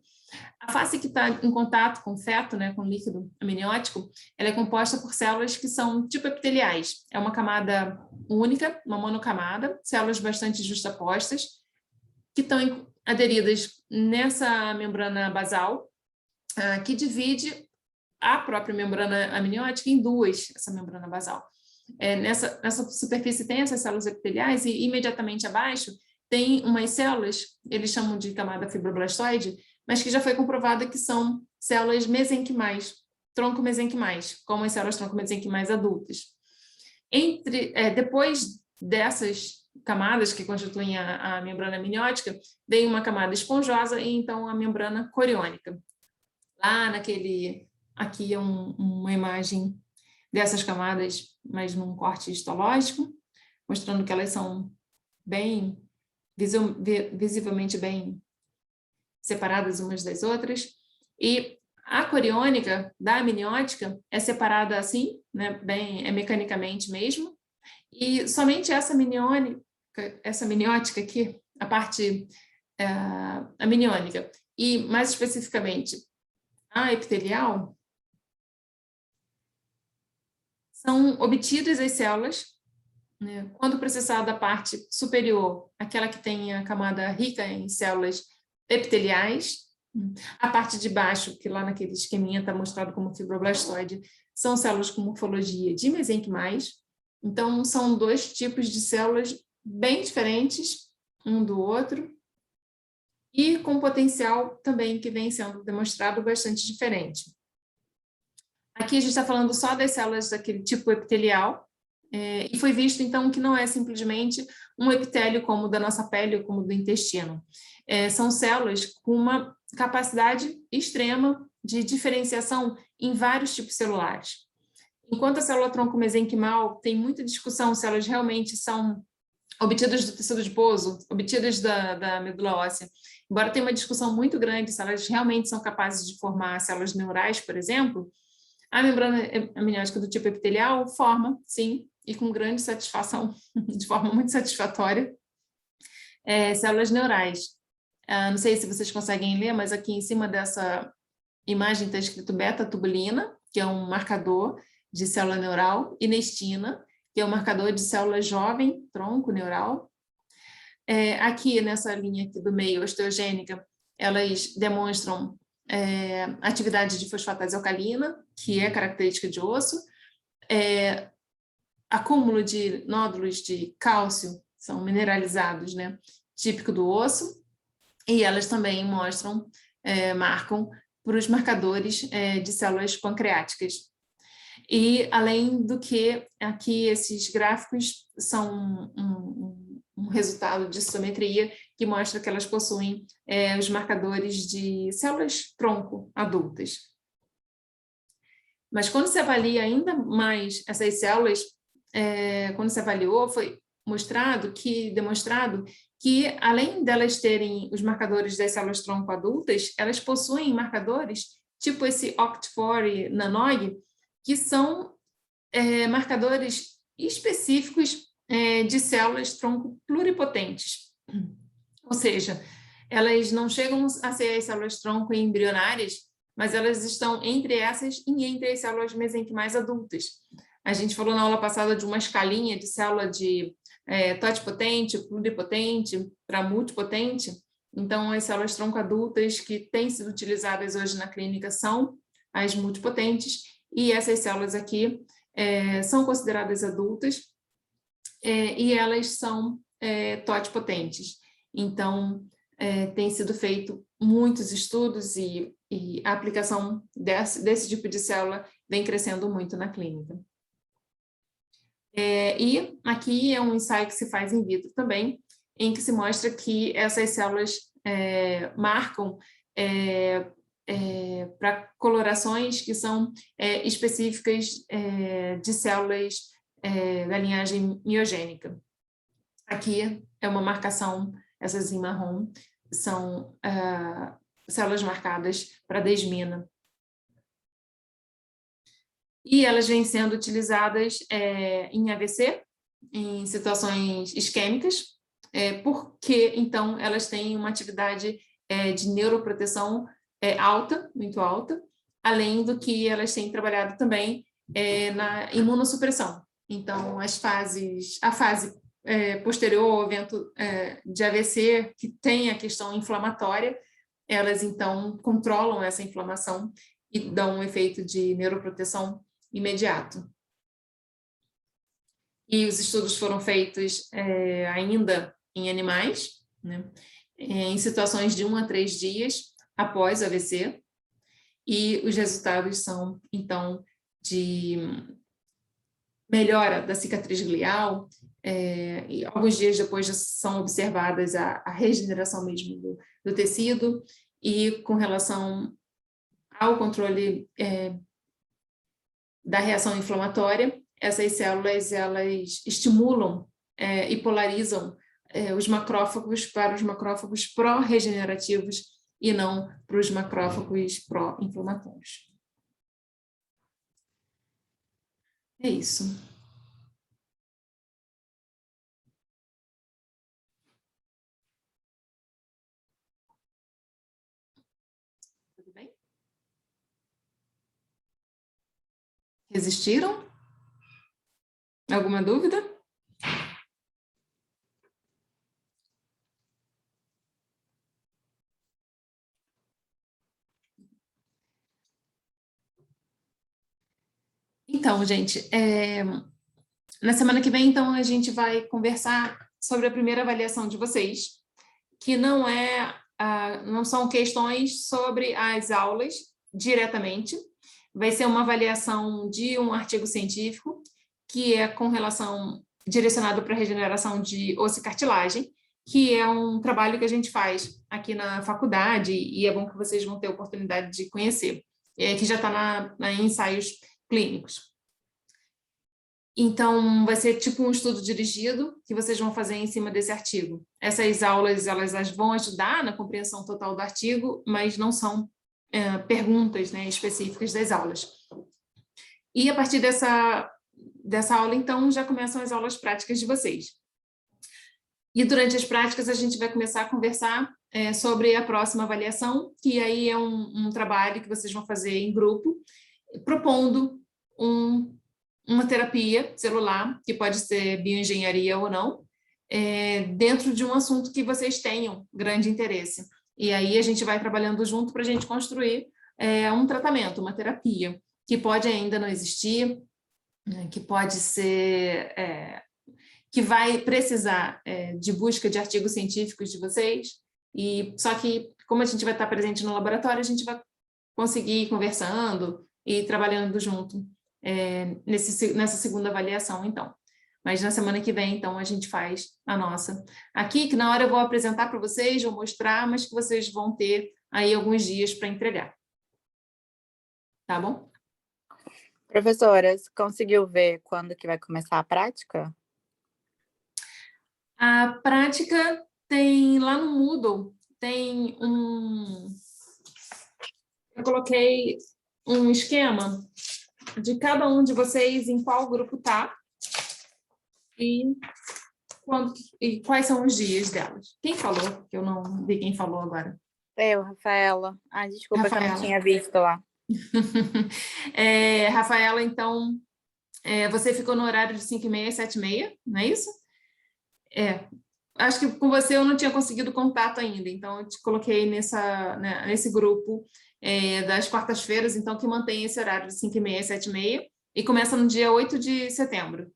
A face que está em contato com o feto, né, com o líquido amniótico, ela é composta por células que são tipo epiteliais. É uma camada única, uma monocamada, células bastante justapostas, que estão aderidas nessa membrana basal, que divide a própria membrana amniótica em duas, essa membrana basal. Nessa superfície tem essas células epiteliais e imediatamente abaixo tem umas células, eles chamam de camada fibroblastoide, mas que já foi comprovada que são células mesenquimais, tronco-mesenquimais, como as células tronco-mesenquimais adultas. Depois dessas camadas que constituem a membrana amniótica, vem uma camada esponjosa e então a membrana coriônica. Lá aqui é uma imagem dessas camadas, mas num corte histológico, mostrando que elas são bem, visivelmente bem separadas umas das outras, e a coriônica da amniótica é separada assim, né, mecanicamente mesmo, e somente essa amniótica aqui, a parte amniônica, e mais especificamente a epitelial, são obtidas as células, né, quando processada a parte superior, aquela que tem a camada rica em células epiteliais, a parte de baixo, que lá naquele esqueminha está mostrado como fibroblastoide, são células com morfologia de mesenquimais. Então, são dois tipos de células bem diferentes um do outro e com potencial também que vem sendo demonstrado bastante diferente. Aqui a gente está falando só das células daquele tipo epitelial, e foi visto, então, que não é simplesmente um epitélio como o da nossa pele ou como o do intestino. São células com uma capacidade extrema de diferenciação em vários tipos celulares. Enquanto a célula tronco mesenquimal tem muita discussão se elas realmente são obtidas do tecido adiposo, obtidas da medula óssea, embora tenha uma discussão muito grande se elas realmente são capazes de formar células neurais, por exemplo, a membrana amniótica do tipo epitelial forma, sim, e com grande satisfação, de forma muito satisfatória, células neurais. Não sei se vocês conseguem ler, mas aqui em cima dessa imagem está escrito beta-tubulina, que é um marcador de célula neural, e nestina, que é um marcador de célula jovem, tronco neural. Aqui nessa linha aqui do meio, osteogênica, elas demonstram atividade de fosfatase alcalina, que é característica de osso, acúmulo de nódulos de cálcio, são mineralizados, né, típico do osso, e elas também marcam para os marcadores de células pancreáticas. E, além do que, aqui esses gráficos são um resultado de citometria que mostra que elas possuem os marcadores de células-tronco adultas. Mas quando se avalia ainda mais essas células, quando se avaliou, foi demonstrado que, além delas terem os marcadores das células-tronco adultas, elas possuem marcadores, tipo esse OCT4 NANOG, que são marcadores específicos de células-tronco pluripotentes. Ou seja, elas não chegam a ser as células-tronco embrionárias, mas elas estão entre essas e entre as células mesenquimais adultas. A gente falou na aula passada de uma escalinha de célula de totipotente, pluripotente para multipotente. Então, as células-tronco adultas que têm sido utilizadas hoje na clínica são as multipotentes, e essas células aqui são consideradas adultas e elas são totipotentes. Então, tem sido feito muitos estudos e a aplicação desse tipo de célula vem crescendo muito na clínica. E aqui é um ensaio que se faz in vitro também, em que se mostra que essas células marcam para colorações que são específicas de células da linhagem miogênica. Aqui é uma marcação, essas em marrom, são células marcadas para desmina. E elas vêm sendo utilizadas em AVC, em situações isquêmicas, porque, então, elas têm uma atividade de neuroproteção alta, muito alta, além do que elas têm trabalhado também na imunossupressão. Então, a fase posterior ao evento de AVC, que tem a questão inflamatória, elas, então, controlam essa inflamação e dão um efeito de neuroproteção imediato. E os estudos foram feitos ainda em animais, né, em situações de 1 a 3 dias após o AVC, e os resultados são, então, de melhora da cicatriz glial, e alguns dias depois já são observadas a regeneração mesmo do tecido, e com relação ao controle da reação inflamatória, essas células, elas estimulam e polarizam os macrófagos para os macrófagos pró-regenerativos e não para os macrófagos pró-inflamatórios. É isso. Tudo bem? Resistiram? Alguma dúvida? Então, gente, na semana que vem, então, a gente vai conversar sobre a primeira avaliação de vocês, que não são questões sobre as aulas diretamente, vai ser uma avaliação de um artigo científico, que é com relação, direcionado para a regeneração de osso e cartilagem, que é um trabalho que a gente faz aqui na faculdade, e é bom que vocês vão ter a oportunidade de conhecer, que já está em ensaios clínicos. Então, vai ser tipo um estudo dirigido que vocês vão fazer em cima desse artigo. Essas aulas, elas vão ajudar na compreensão total do artigo, mas não são perguntas, né, específicas das aulas. E a partir dessa aula, então, já começam as aulas práticas de vocês. E durante as práticas, a gente vai começar a conversar sobre a próxima avaliação, que aí é um trabalho que vocês vão fazer em grupo, propondo uma terapia celular, que pode ser bioengenharia ou não, dentro de um assunto que vocês tenham grande interesse. E aí a gente vai trabalhando junto para a gente construir um tratamento, uma terapia, que pode ainda não existir, que pode ser, que vai precisar de busca de artigos científicos de vocês, só que como a gente vai estar presente no laboratório, a gente vai conseguir ir conversando e trabalhando junto nessa segunda avaliação, então. Mas na semana que vem, então, a gente faz a nossa. Aqui, que na hora eu vou apresentar para vocês, vou mostrar, mas que vocês vão ter aí alguns dias para entregar. Tá bom? Professora, você conseguiu ver quando que vai começar a prática? A prática tem lá no Moodle, tem eu coloquei um esquema de cada um de vocês em qual grupo tá e quais são os dias delas. Quem falou? Que eu não vi quem falou agora. Eu, Rafaela. Desculpa, Rafaela. que eu não tinha visto lá. Rafaela, então, você ficou no horário de 5h30 às 7h30, não é isso? Acho que com você eu não tinha conseguido contato ainda, então eu te coloquei nesse grupo das quartas-feiras, então que mantém esse horário de 5h30 às 7h30 e começa no dia 8 de setembro.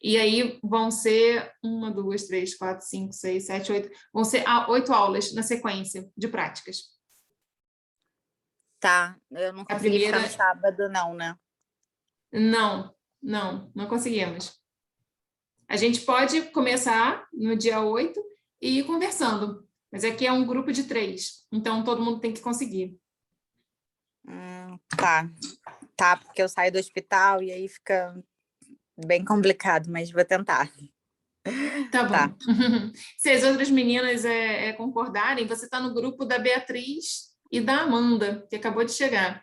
E aí vão ser 1, 2, 3, 4, 5, 6, 7, 8. Vão ser 8 aulas na sequência de práticas. Tá, eu não A consegui ficar no primeira, sábado, não, né? não conseguimos. A gente pode começar no dia 8 e ir conversando, mas aqui é um grupo de 3, então todo mundo tem que conseguir. Tá. Tá, porque eu saio do hospital e aí fica bem complicado, mas vou tentar. Tá Tá. bom. Se as outras meninas concordarem, você está no grupo da Beatriz e da Amanda, que acabou de chegar.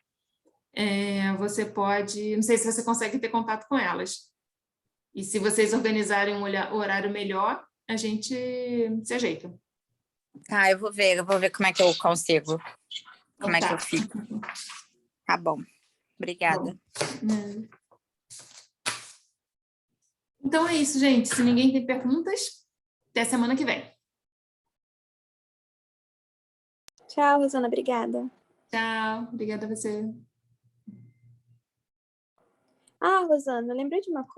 Você pode, não sei se você consegue ter contato com elas. E se vocês organizarem um horário melhor, a gente se ajeita. Tá, eu vou ver como é que eu consigo. Como Então é que eu tá. fico. Tá bom. Obrigada. Bom, então é isso, gente. Se ninguém tem perguntas, até semana que vem. Tchau, Rosana, obrigada. Tchau, obrigada a você. Ah, Rosana, eu lembrei de uma coisa.